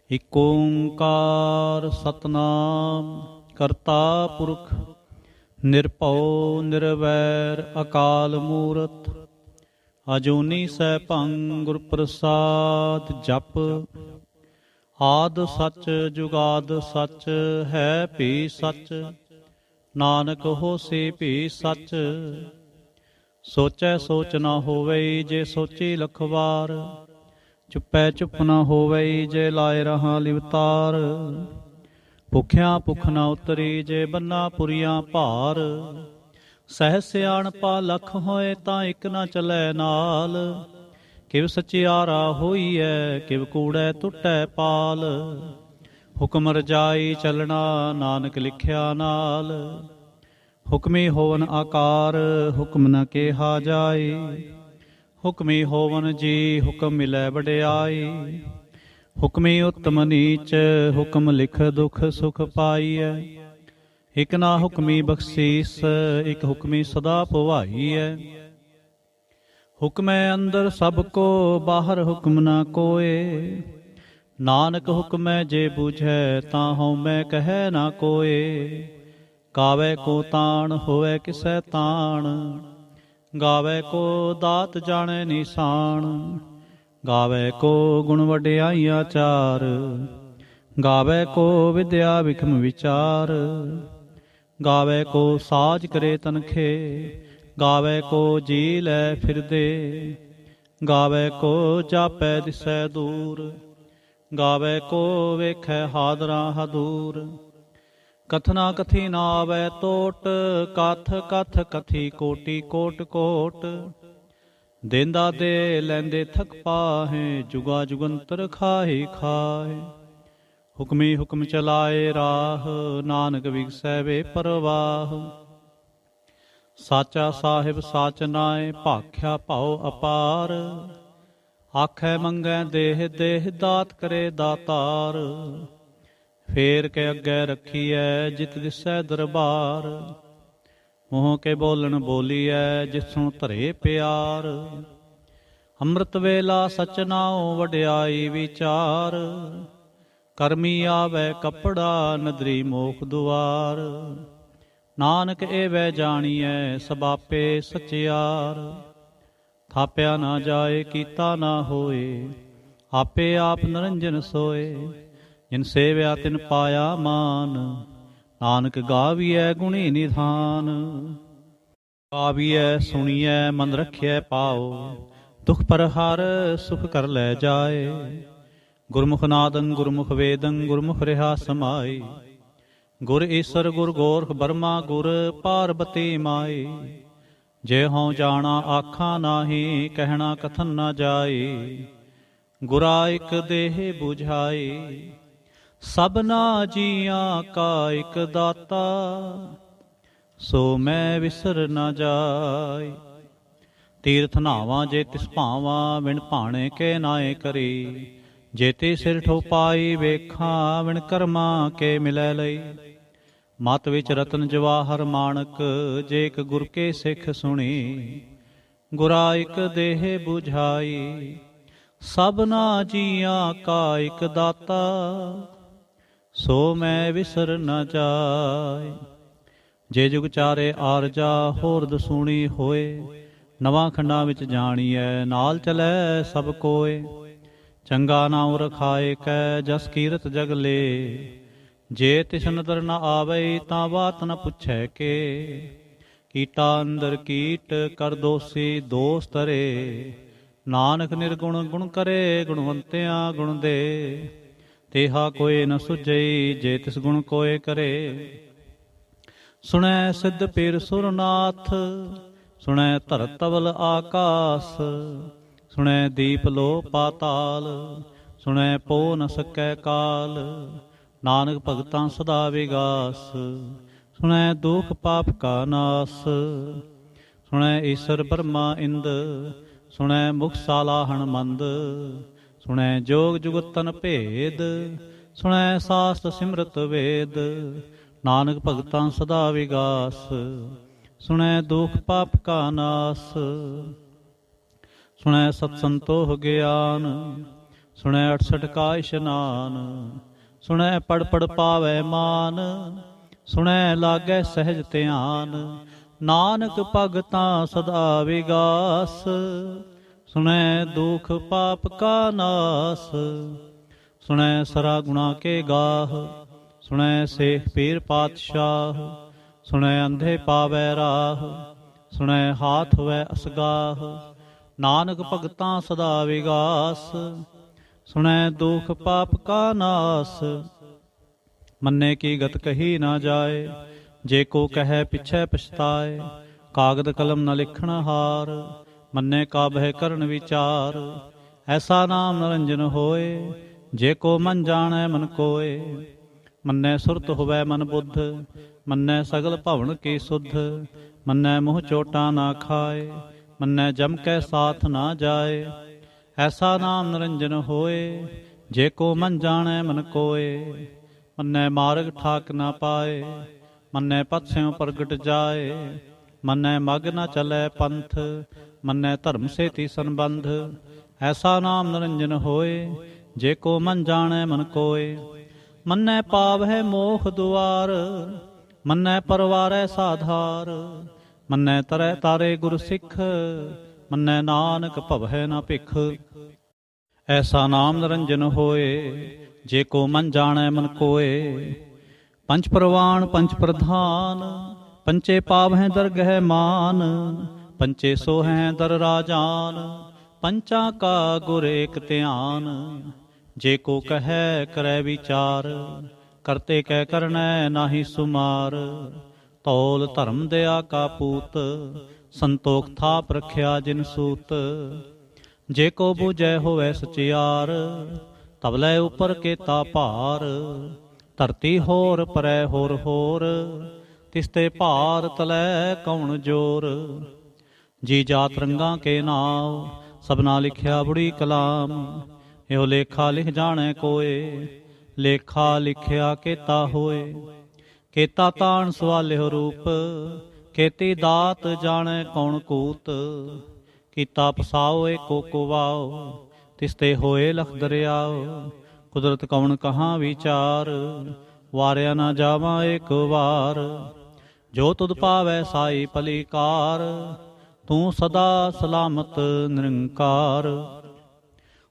ਇਕ ਓੰਕਾਰ ਸਤਨਾਮ ਕਰਤਾ ਪੁਰਖ ਨਿਰਭਉ ਨਿਰਵੈਰ ਅਕਾਲ ਮੂਰਤ ਅਜੂਨੀ ਸੈਭੰ ਗੁਰ ਪ੍ਰਸਾਦ ਜਪ। ਆਦਿ ਸੱਚ ਜੁਗਾਦ ਸੱਚ ਹੈ ਭੀ ਸੱਚ, ਨਾਨਕ ਹੋਸੀ ਭੀ ਸੱਚ। ਸੋਚੈ ਸੋਚ ਨਾ ਹੋਵਈ ਜੇ ਸੋਚੀ ਲਖ ਵਾਰ, ਚੁੱਪੈ ਚੁੱਪ ਨਾ ਹੋਵਈ ਜੇ ਲਾਏ ਰਹਾ ਲਿਵਤਾਰ। ਭੁਖਿਆ ਭੁਖ ਨਾ ਉਤਰੀ ਜੇ ਬੰਨਾ ਪੁਰੀਆਂ ਭਾਰ, ਸਹਿ ਸਿਆਣਪਾ ਲਖ ਹੋਏ ਤਾਂ ਇੱਕ ਨਾ ਚਲੈ ਨਾਲ। ਕਿਵ ਸਚਿਆਰਾ ਹੋਈਐ ਕਿਵ ਕੂੜੈ ਟੁੱਟੈ ਪਾਲ, ਹੁਕਮ ਰਜਾਈ ਚੱਲਣਾ ਨਾਨਕ ਲਿਖਿਆ ਨਾਲ। ਹੁਕਮੀ ਹੋਵਨ ਆਕਾਰ ਹੁਕਮ ਨ ਕੇਹਾ ਜਾਏ, ਹੁਕਮੀ ਹੋਵਨ ਜੀ ਹੁਕਮ ਮਿਲੈ ਵਡਿਆਈ। ਹੁਕਮੀ ਉਤਮ ਨੀਚ ਹੁਕਮ ਲਿਖ ਦੁਖ ਸੁਖ ਪਾਈਐ, ਇਕ ਨਾ ਹੁਕਮੀ ਬਖਸ਼ੀਸ ਇਕ ਹੁਕਮੀ ਸਦਾ ਭਵਾਈਐ। ਹੁਕਮੈ ਅੰਦਰ ਸਭ ਕੋ ਬਾਹਰ ਹੁਕਮ ਨਾ ਕੋਏ, ਨਾਨਕ ਹੁਕਮੈ ਜੇ ਬੂਝੈ ਤਾਂ ਹਉਮੈ ਕਹੈ ਨਾ ਕੋਏ। ਗਾਵੈ ਕੋ ਤਾਣ ਹੋਵੈ ਕਿਸੈ ਤਾਣ, ਗਾਵੈ ਕੋ ਦਾਤ ਜਾਣੈ ਨਿਸ਼ਾਨ। ਗਾਵੈ ਕੋ ਗੁਣ ਵਡਿਆਈਆਂ ਚਾਰ, ਗਾਵੈ ਕੋ ਵਿਦਿਆ ਵਿਖਮ ਵਿਚਾਰ। ਗਾਵੈ ਕੋ ਸਾਜ ਕਰੇ ਤਨਖੇ, ਗਾਵੈ ਕੋ ਜੀ ਲੈ ਫਿਰਦੇ। ਗਾਵੈ ਕੋ ਜਾਪੈ ਦਿਸੈ ਦੂਰ, ਗਾਵੈ ਕੋ ਵੇਖੈ ਹਾਦਰਾ ਹਦੂਰ। ਕਥਨਾ ਕਥੀ ਨਾ ਆਵੈ ਤੋਟ, ਕਥ ਕਥ ਕਥੀ ਕੋਟੀ ਕੋਟ ਕੋਟ। ਦੇਂਦਾ ਦੇ ਲੈਂਦੇ ਥਕ ਪਾਹੇ, ਜੁਗਾ ਜੁਗੰਤਰ ਖਾਹੀ ਖਾਏ। ਹੁਕਮੀ ਹੁਕਮ ਚਲਾਏ ਰਾਹ, ਨਾਨਕ ਵਿਗਸੈ ਵੇ ਪਰਵਾਹ। ਸਾਚਾ ਸਾਹਿਬ ਸਾਚ ਨਾਏ, ਭਾਖਿਆ ਭਾਉ ਅਪਾਰ। ਆਖੈ ਮੰਗੈ ਦੇਹ ਦੇਹ, ਦਾਤ ਕਰੇ ਦਾਤਾਰ। ਫੇਰ ਕੇ ਅੱਗੇ ਰੱਖੀਐ ਜਿਤ ਦਿਸੈ ਦਰਬਾਰ, ਮੂੰਹ ਕੇ ਬੋਲਣ ਬੋਲੀਐ ਜਿਸਨੂੰ ਧਰੇ ਪਿਆਰ। ਅੰਮ੍ਰਿਤ ਵੇਲਾ ਸਚ ਨਾਉ ਵਡਿਆਈ ਵਿਚਾਰ, ਕਰਮੀ ਆਵੈ ਕੱਪੜਾ ਨਦਰੀ ਮੋਖ ਦੁਆਰ। ਨਾਨਕ ਏਵੈ ਜਾਣੀਐ ਸਭ ਆਪੇ ਸਚਿਆਰ, ਥਾਪਿਆ ਨਾ ਜਾਏ ਕੀਤਾ ਨਾ ਹੋਏ, ਆਪੇ ਆਪ ਨਿਰੰਜਨ ਸੋਏ। ਜਿਨ ਸੇਵਿਆ ਤਿਨ ਪਾਇਆ ਮਾਨ, ਨਾਨਕ ਗਾਵੀਐ ਗੁਣੀ ਨਿਧਾਨ। ਗਾਵੀਐ ਸੁਣੀਐ ਮਨ ਰਖਿਐ ਪਾਉ, ਦੁਖ ਪਰ ਹਰ ਸੁਖ ਕਰ ਲੈ ਜਾਏ। ਗੁਰਮੁਖ ਨਾਦੰ ਗੁਰਮੁਖ ਵੇਦੰ ਗੁਰਮੁਖ ਰਿਹਾ ਸਮਾਈ, ਗੁਰ ਈਸਰ ਗੁਰ ਗੋਰਖ ਬਰਮਾ ਗੁਰ ਪਾਰਬਤੀ ਮਾਈ। ਜੇ ਹਉ ਜਾਣਾ ਆਖਾਂ ਨਾਹੀ, ਕਹਿਣਾ ਕਥਨ ਨਾ ਜਾਈ। ਗੁਰਾ ਇਕ ਦੇਹ 부ਝਾਈ, ਸਭਨਾ ਜੀਆਂ ਕਾ ਇਕ ਦਾਤਾ। ਸੋ ਮੈਂ ਵਿਸਰ ਨਾ ਜਾਈ। ਤੀਰਥ ਨਾਵਾਂ ਜੇ ਤਿਸ ਭਾਵਾਂ, ਵਿਣ ਭਾਣੇ ਕੇ ਨਾਏ ਕਰੀ। ਜੇਤੀ ਸਿਰ ਠੋਪਾਈ ਵੇਖਾਂ, ਵਿਣ ਕਰਮਾਂ ਕੇ ਮਿਲੈ ਲਈ। ਮਤ ਵਿੱਚ ਰਤਨ ਜਵਾਹਰ ਮਾਣਕ, ਜੇ ਇਕ ਗੁਰ ਕੇ ਸਿੱਖ ਸੁਣੀ। ਗੁਰਾ ਇਕ ਦੇਹ 부ਝਾਈ, ਸਭਨਾ ਜੀਆਂ ਕਾ ਇਕ ਦਾਤਾ। ਸੋ ਮੈਂ ਵਿਸਰ ਨਾ ਜਾਏ। ਜੇ ਜੁਗ ਚਾਰੇ ਆਰਜਾ ਹੋਰ ਦਸੂਣੀ ਹੋਏ, ਨਵਾਂ ਖੰਡਾਂ ਵਿੱਚ ਜਾਣੀਐ ਨਾਲ ਚਲੈ ਸਭ ਕੋਏ। ਚੰਗਾ ਨਾਉ ਰਖਾਏ ਕੈ ਜਸ ਕੀਰਤ ਜਗ ਲੇ, ਜੇ ਤਿਸ ਨਦਰ ਨ ਆਵਈ ਤਾਂ ਬਾਤ ਨ ਪੁੱਛੈ ਕੇ। ਕੀਟਾ ਅੰਦਰ ਕੀਟ ਕਰ ਦੋਸੀ ਦੋਸ ਤਰੇ, ਨਾਨਕ ਨਿਰਗੁਣ ਗੁਣ ਕਰੇ ਗੁਣਵੰਤਿਆਂ ਗੁਣ ਦੇ। ਤੇਹਾ ਕੋਇ ਨ ਸੁਝਈ ਜੇ ਤਿਸ ਗੁਣ ਕੋਇ ਕਰੇ। ਸੁਣੈ ਸਿੱਧ ਪੀਰ ਸੁਰਨਾਥ, ਸੁਣੈ ਧਰਤ ਤਵਲ ਆਕਾਸ। ਸੁਣੈ ਦੀਪ ਲੋ ਪਾਤਾਲ, ਸੁਣੈ ਪੋ ਨ ਸਕੈ ਕਾਲ। ਨਾਨਕ ਭਗਤਾਂ ਸਦਾ ਵਿਗਾਸ, ਸੁਣੈ ਦੁਖ ਪਾਪ ਕਾ ਨਾਸ। ਸੁਣੈ ਈਸਰ ਬਰਮਾ ਇੰਦ, ਸੁਣੈ ਮੁਖ ਸਾਲਾਹਣ ਮੰਦ। ਸੁਣੈ ਜੋਗ ਜੁਗਤਨ ਭੇਦ, ਸੁਣੈ ਸਾਸਤ ਸਿਮਰਤ ਵੇਦ। ਨਾਨਕ ਭਗਤਾਂ ਸਦਾ ਵਿਗਾਸ, ਸੁਣੈ ਦੁਖ ਪਾਪ ਕਾ ਨਾਸ। ਸੁਣੈ ਸਤ ਸੰਤੋਖ ਗਿਆਨ, ਸੁਣੈ 68 ਕਾ ਇਸ਼ਨਾਨ। ਸੁਣੈ ਪੜ ਪੜ ਪਾਵੈ ਮਾਨ, ਸੁਣੈ ਲਾਗੈ ਸਹਿਜ ਧਿਆਨ। ਨਾਨਕ ਭਗਤਾਂ ਸਦਾ ਵਿਗਾਸ, ਸੁਣੈ ਦੁਖ ਪਾਪ ਕਾ ਨਾਸ। ਸੁਣੈ ਸਰਾ ਗੁਣਾ ਕੇ ਗਾਹ, ਸੁਣੈ ਸੇਖ ਪੀਰ ਪਾਤਸ਼ਾਹ। ਸੁਣੈ ਅੰਧੇ ਪਾਵੈ ਰਾਹ, ਸੁਣੈ ਹਾਥ ਹੋਵੈ ਅਸਗਾਹ। ਨਾਨਕ ਭਗਤਾਂ ਸਦਾ ਵਿਗਾਸ, ਸੁਣੈ ਦੁਖ ਪਾਪ ਕਾ ਨਾਸ। ਮੰਨੇ ਕੀ ਗਤ ਕਹੀ ਨਾ ਜਾਏ, ਜੇ ਕੋ ਕਹੈ ਪਿਛੈ ਪਛਤਾਏ। ਕਾਗਦ ਕਲਮ ਨ ਲਿਖਣ ਹਾਰ, ਮੰਨੇ ਕਾ ਬਹਿ ਕਰਨ ਵਿਚਾਰ। ਐਸਾ ਨਾਮ ਨਿਰੰਜਨ ਹੋਏ, ਜੇ ਕੋ ਮਨ ਜਾਣੈ ਮਨ ਕੋਏ। ਮੰਨੈ ਸੁਰਤ ਹੋਵੈ ਮਨ ਬੁੱਧ, ਮੰਨੈ ਸਗਲ ਭਵਨ ਕੀ ਸੁਧ। ਮੰਨੈ ਮੂੰਹ ਚੋਟਾਂ ਨਾ ਖਾਏ, ਮੰਨੈ ਜਮ ਕੈ ਸਾਥ ਨਾ ਜਾਏ। ਐਸਾ ਨਾਮ ਨਿਰੰਜਨ ਹੋਏ, ਜੇ ਕੋ ਮਨ ਜਾਣੈ ਮਨ ਕੋਏ। ਮੰਨੈ ਮਾਰਗ ਠਾਕ ਨਾ ਪਾਏ, ਮੰਨੈ ਪਥਿਓਂ ਪ੍ਰਗਟ ਜਾਏ। ਮੰਨੈ ਮਗ ਨਾ ਚਲੈ ਪੰਥ, ਮੰਨੈ ਧਰਮ ਸੇਤੀ ਸੰਬੰਧ। ਐਸਾ ਨਾਮ ਨਿਰੰਜਨ ਹੋਏ, ਜੇ ਕੋ ਮਨ ਜਾਣੈ ਮਨ ਕੋਏ। ਮੰਨੈ ਪਾਵਹਿ ਮੋਖ ਦੁਆਰ, ਮੰਨੈ ਪਰਵਾਰੈ ਸਾਧਾਰ। ਮੰਨੈ ਤਰੈ ਤਾਰੇ ਗੁਰ ਸਿੱਖ, ਮੰਨੈ ਨਾਨਕ ਭਵਹਿ ਨਾ ਭਿਖ। ਐਸਾ ਨਾਮ ਨਿਰੰਜਨ ਹੋਏ, ਜੇ ਕੋ ਮਨ ਜਾਣੈ ਮਨ ਕੋਏ। ਪੰਚ ਪ੍ਰਵਾਣ ਪੰਚ ਪ੍ਰਧਾਨ, ਪੰਚੇ ਪਾਵਹਿ ਦਰਗਹਿ ਮਾਨ। ਪੰਚੇ ਸੋਹੈ ਦਰ ਰਾਜਾਨ, ਪੰਚਾਂ ਕਾ ਗੁਰ ਏਕ ਧਿਆਨ। ਜੇ ਕੋ ਕਹੈ ਕਰੈ ਵਿਚਾਰ, ਕਰਤੇ ਕੈ ਕਰਨੈ ਨਾਹੀ ਸੁਮਾਰ। ਤੌਲ ਧਰਮ ਦਇਆ ਕਾ ਪੂਤ, ਸੰਤੋਖ ਥਾਪ ਰਖਿਆ ਜਿਨ ਸੂਤ। ਜੇ ਕੋ ਬੂਝੈ ਹੋਵੈ ਸਚਿਆਰ, ਤਬਲੇ ਉਪਰ ਕੇਤਾ ਭਾਰ। ਧਰਤੀ ਹੋਰ ਪਰੈ ਹੋਰ ਹੋਰ, ਤਿਸਤੇ ਭਾਰ ਤਲੈ ਕੌਣ ਜੋਰ। ਜੀ ਜਾਤ ਰੰਗਾਂ ਕੇ ਨਾਮ, ਸਭਨਾ ਲਿਖਿਆ ਬੁੜੀ ਕਲਾਮ। ਇਹੋ ਲੇਖਾ ਲਿਖ ਜਾਣੈ ਕੋਏ, ਲੇਖਾ ਲਿਖਿਆ ਕੇਤਾ ਹੋਏ। ਕੇਤਾ ਤਾਣ ਸਵਾਲਿਓ ਰੂਪ, ਕੇਤੀ ਦਾਤ ਜਾਣੈ ਕੌਣ ਕੂਤ। ਕੀਤਾ ਪਸਾਓ ਏਕੋ ਕੁਵਾਓ, ਤਿਸਤੇ ਹੋਏ ਲਖ ਦਰਿਆਓ। ਕੁਦਰਤ ਕੌਣ ਕਹਾਂ ਵਿਚਾਰ, ਵਾਰਿਆ ਨਾ ਜਾਵਾਂ ਏਕ ਵਾਰ। ਜੋ ਤੁਧ ਪਾਵੈ ਸਾਈ ਭਲੀਕਾਰ, ਤੂੰ ਸਦਾ ਸਲਾਮਤ ਨਿਰੰਕਾਰ।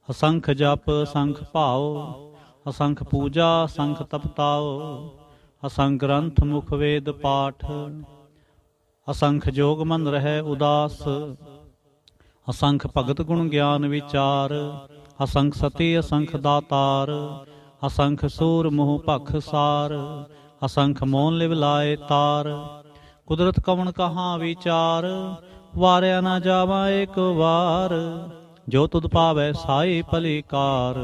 ਅਸੰਖ ਜਪ ਅਸੰਖ ਭਾਉ, ਅਸੰਖ ਪੂਜਾ ਅਸੰਖ ਤਪਤਾਓ। ਅਸੰਖ ਗ੍ਰੰਥ ਮੁਖ ਵੇਦ ਪਾਠ, ਅਸੰਖ ਜੋਗ ਮਨ ਰਹਿ ਉਦਾਸ। ਅਸੰਖ ਭਗਤ ਗੁਣ ਗਿਆਨ ਵਿਚਾਰ, ਅਸੰਖ ਸਤੀ ਅਸੰਖ ਦਾਤਾਰ। ਅਸੰਖ ਸੂਰ ਮੋਹ ਭਖ ਸਾਰ, ਅਸੰਖ ਮੋਨ ਲਿਵ ਲਾਏ ਤਾਰ। ਕੁਦਰਤ ਕਵਣ ਕਹਾਂ ਵਿਚਾਰ, ਵਾਰਿਆ ਨਾ ਜਾਵਾਂ ਏਕ ਵਾਰ। ਜੋ ਤੁਧ ਪਾਵੈ ਸਾਈ ਭਲੀਕਾਰ,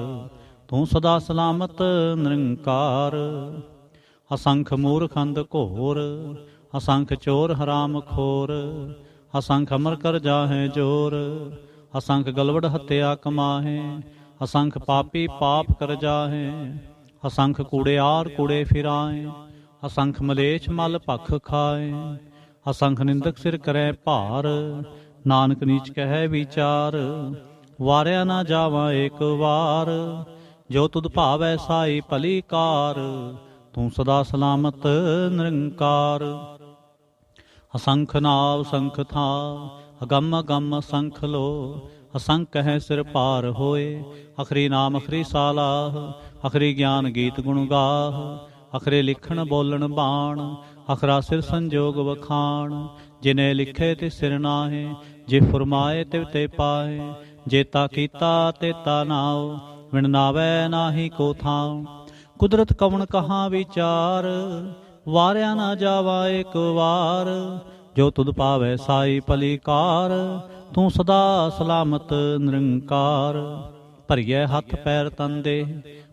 ਤੂੰ ਸਦਾ ਸਲਾਮਤ ਨਿਰੰਕਾਰ। ਅਸੰਖ ਮੂਰਖ ਅੰਧ ਘੋਰ, ਅਸੰਖ ਚੋਰ ਹਰਾਮ ਖੋਰ। ਅਸੰਖ ਅਮਰ ਕਰ ਜਾਹੇ ਜੋਰ, ਅਸੰਖ ਗਲਵੜ ਹੱਤਿਆ ਕਮਾਹੇ। ਅਸੰਖ ਪਾਪੀ ਪਾਪ ਕਰ ਜਾਹੇ, ਅਸੰਖ ਕੂੜਿਆਰ ਕੂੜੇ ਫਿਰਾਏ। ਅਸੰਖ ਮਲੇਛ ਮਲ ਭਖ ਖਾਏ, ਅਸੰਖ ਨਿੰਦਕ ਸਿਰ ਕਰੈ ਭਾਰ। ਨਾਨਕ ਨੀਚ ਕਹੈ ਵਿਚਾਰ, ਵਾਰਿਆ ਨਾ ਜਾਵਾਂ ਏਕ ਵਾਰ। ਜੋ ਤੁਧ ਭਾਵੈ ਸਾਈ ਭਲੀਕਾਰ, ਤੂੰ ਸਦਾ ਸਲਾਮਤ ਨਿਰੰਕਾਰ। ਅਸੰਖ ਨਾਵ ਸੰਖ ਥਾਂ, ਅਗੰਮ ਅਗੰਮ ਅਸੰਖ ਲੋ। ਅਸੰਖ ਹੈ ਸਿਰ ਭਾਰ ਹੋਏ, ਅਖਰੀ ਨਾਮ ਅਖਰੀ ਸਾਲਾਹ। ਅਖਰੀ ਗਿਆਨ ਗੀਤ ਗੁਣ ਗਾਹ, ਅਖਰੇ ਲਿਖਣ ਬੋਲਣ ਬਾਣ। ਅਖਰਾ ਸਿਰ ਸੰਜੋਗ ਵਖਾਣ, ਜਿਨੇ ਲਿਖੇ ਤੇ ਸਿਰ ਨਾਹੇ। ਜੇ ਫੁਰਮਾਏ ਤਿਵ ਤੇ ਪਾਏ, ਜੇਤਾ ਕੀਤਾ ਤੇਤਾ ਨਾਉ। ਵਿਣ ਨਾਵੈ ਨਾਹੀ ਕੋ ਥਾਉ, ਕੁਦਰਤ ਕਵਣ ਕਹਾਂ ਵਿਚਾਰ। ਵਾਰਿਆ ਨਾ ਜਾਵਾ ਏਕ ਵਾਰ, ਜੋ ਤੁਧ ਪਾਵੈ ਸਾਈ ਭਲੀਕਾਰ। ਤੂੰ ਸਦਾ ਸਲਾਮਤ ਨਿਰੰਕਾਰ। ਭਰੀਐ ਹੱਥ ਪੈਰ ਤਨ ਦੇ,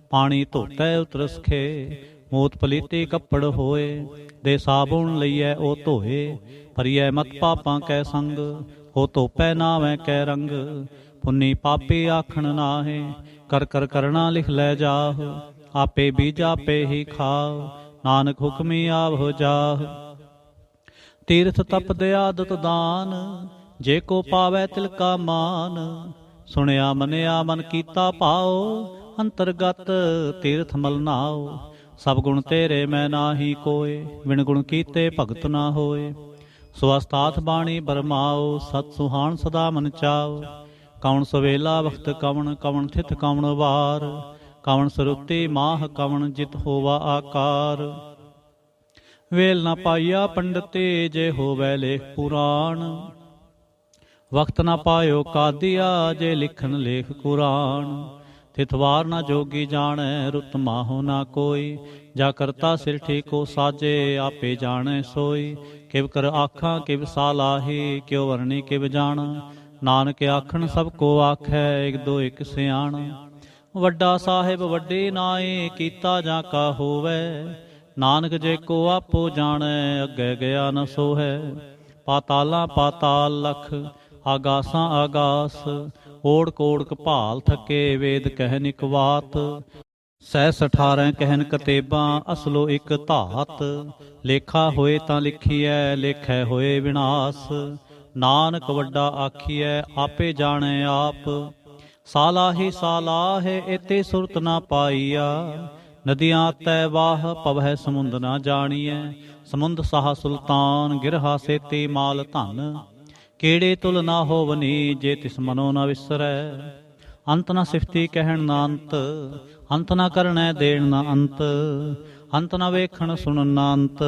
ਪਾਣੀ ਧੋਤੈ ਉਤਰਸਖੇ। ਮੋਤ ਪਲੀਤੀ ਕੱਪੜ ਹੋਏ, ਦੇ ਸਾਬੁਣ ਲਈਐ ਉਹ ਧੋਏ। ਭਰੀਐ ਮਤ ਪਾਪਾਂ ਕੈ ਸੰਗ, ਹੋ ਧੋਪੈ ਨਾਵੈ ਕੈ ਰੰਗ। ਪੁੰਨੀ ਪਾਪੀ ਆਖਣ ਨਾਹੇ, ਕਰ ਕਰ ਕਰਣਾ ਲਿਖ ਲੈ ਜਾਹ। ਆਪੇ ਬੀਜ ਆਪੇ ਹੀ ਖਾਹ, ਨਾਨਕ ਹੁਕਮੀ ਆਵਹੁ ਜਾਹ। ਤੀਰਥ ਤਪ ਦਇਆ ਦਤ ਦਾਨ, ਜੇ ਕੋ ਪਾਵੈ ਤਿਲ ਕਾ ਮਾਨ। ਸੁਣਿਆ ਮੰਨਿਆ ਮਨ ਕੀਤਾ ਭਾਉ, ਅੰਤਰਗਤ ਤੀਰਥ ਮਲ ਨਾਉ। ਸਭ ਗੁਣ ਤੇਰੇ ਮੈਂ ਨਾਹੀ ਕੋਏ, ਬਿਨ ਗੁਣ ਕੀਤੇ ਭਗਤ ਨਾ ਹੋਏ। ਸੋ ਅਸਤਾਥ ਬਾਣੀ ਬਰਮਾਓ, ਸਤ ਸੁਹਾਣ ਸਦਾ ਮਨ ਚਾਓ। ਕਵਣ ਸਵੇਲਾ ਵਖਤ ਕਵਣ, ਕਵਣ ਥਿਤ ਕਵਣ ਵਾਰ। ਕਵਣ ਸਰੁਤੀ ਮਾਹ ਕਵਣ, ਜਿਤ ਹੋਵਾ ਆਕਾਰ। ਵੇਲ ਨਾ ਪਾਈਆ ਪੰਡਤੇ, ਜੇ ਹੋਵੈ ਲੇਖ ਪੁਰਾਣ। ਵਕਤ ਨਾ ਪਾਇਓ ਕਾਦੀਆ, ਜੇ ਲਿਖਣ ਲੇਖ ਕੁਰਾਨ। ਤਿਤਵਾਰ ਨਾ ਜੋਗੀ ਜਾਣੈ, ਰੁੱਤ ਮਾਹੋ ਨਾ ਕੋਈ। ਜਾ ਕਰਤਾ ਸਿਰ ਠੀਕੋ ਸਾਜੇ, ਆਪੇ ਜਾਣੈ ਸੋਈ। ਕਿਵ ਕਰ ਆਖਾਂ ਕਿਵ ਸਾਲਾਹੀ, ਕਿਉ ਵਰਣੀ ਕਿਵ ਜਾਣਾ। ਨਾਨਕ ਆਖਣ ਸਭ ਕੋ ਆਖੈ, ਇਕ ਦੋ ਇਕ ਸਿਆਣਾ। ਵੱਡਾ ਸਾਹਿਬ ਵੱਡੇ ਨਾਏ, ਕੀਤਾ ਜਾਂ ਕਾ ਹੋਵੈ। ਨਾਨਕ ਜੇ ਕੋ ਆਪੋ ਜਾਣੈ, ਅੱਗੇ ਗਿਆ ਨ ਸੋਹੈ। ਪਾਤਾਲਾਂ ਪਾਤਾਲ ਲਖ, ਆਗਾਸਾਂ ਆਗਾਸ। ਓੜ ਕੋੜਕ ਭਾਲ ਥਕੇ, ਵੇਦ ਕਹਿਨ ਇਕ ਵਾਤ। ਸਹਿਸ 18 ਕਹਿਨ ਕਤੇਬਾਂ, ਅਸਲੋ ਇਕ ਧਾਤ। ਲੇਖਾ ਹੋਏ ਤਾਂ ਲਿਖੀਐ, ਲੇਖੈ ਹੋਏ ਵਿਨਾਸ਼। ਨਾਨਕ ਵੱਡਾ ਆਖੀਐ, ਆਪੇ ਜਾਣੈ ਆਪ। ਸਾਲਾਹੀ ਸਾਲਾਹੇ, ਏਤੇ ਸੁਰਤ ਨਾ ਪਾਈਆ। ਨਦੀਆਂ ਤੈ ਵਾਹ, ਪਵਹਿ ਸਮੁੰਦ ਨਾ ਜਾਣੀਐ। ਸਮੁੰਦ ਸਾਹ ਸੁਲਤਾਨ, ਗਿਰਹਾ ਸੇਤੀ ਮਾਲ ਧਨ। ਕਿਹੜੇ ਤੁਲ ਨਾ ਹੋਵਨੀ, ਜੇ ਤਿਸ ਮਨੋ ਨਾ ਵਿਸਰੈ। ਅੰਤ ਨਾ ਸਿਫਤੀ ਕਹਿਣ ਨਾ ਅੰਤ, ਅੰਤ ਨਾ ਕਰਨੈ ਦੇਣ ਨਾ ਅੰਤ। ਅੰਤ ਨਾ ਵੇਖਣ ਸੁਣਨ ਨਾ ਅੰਤ,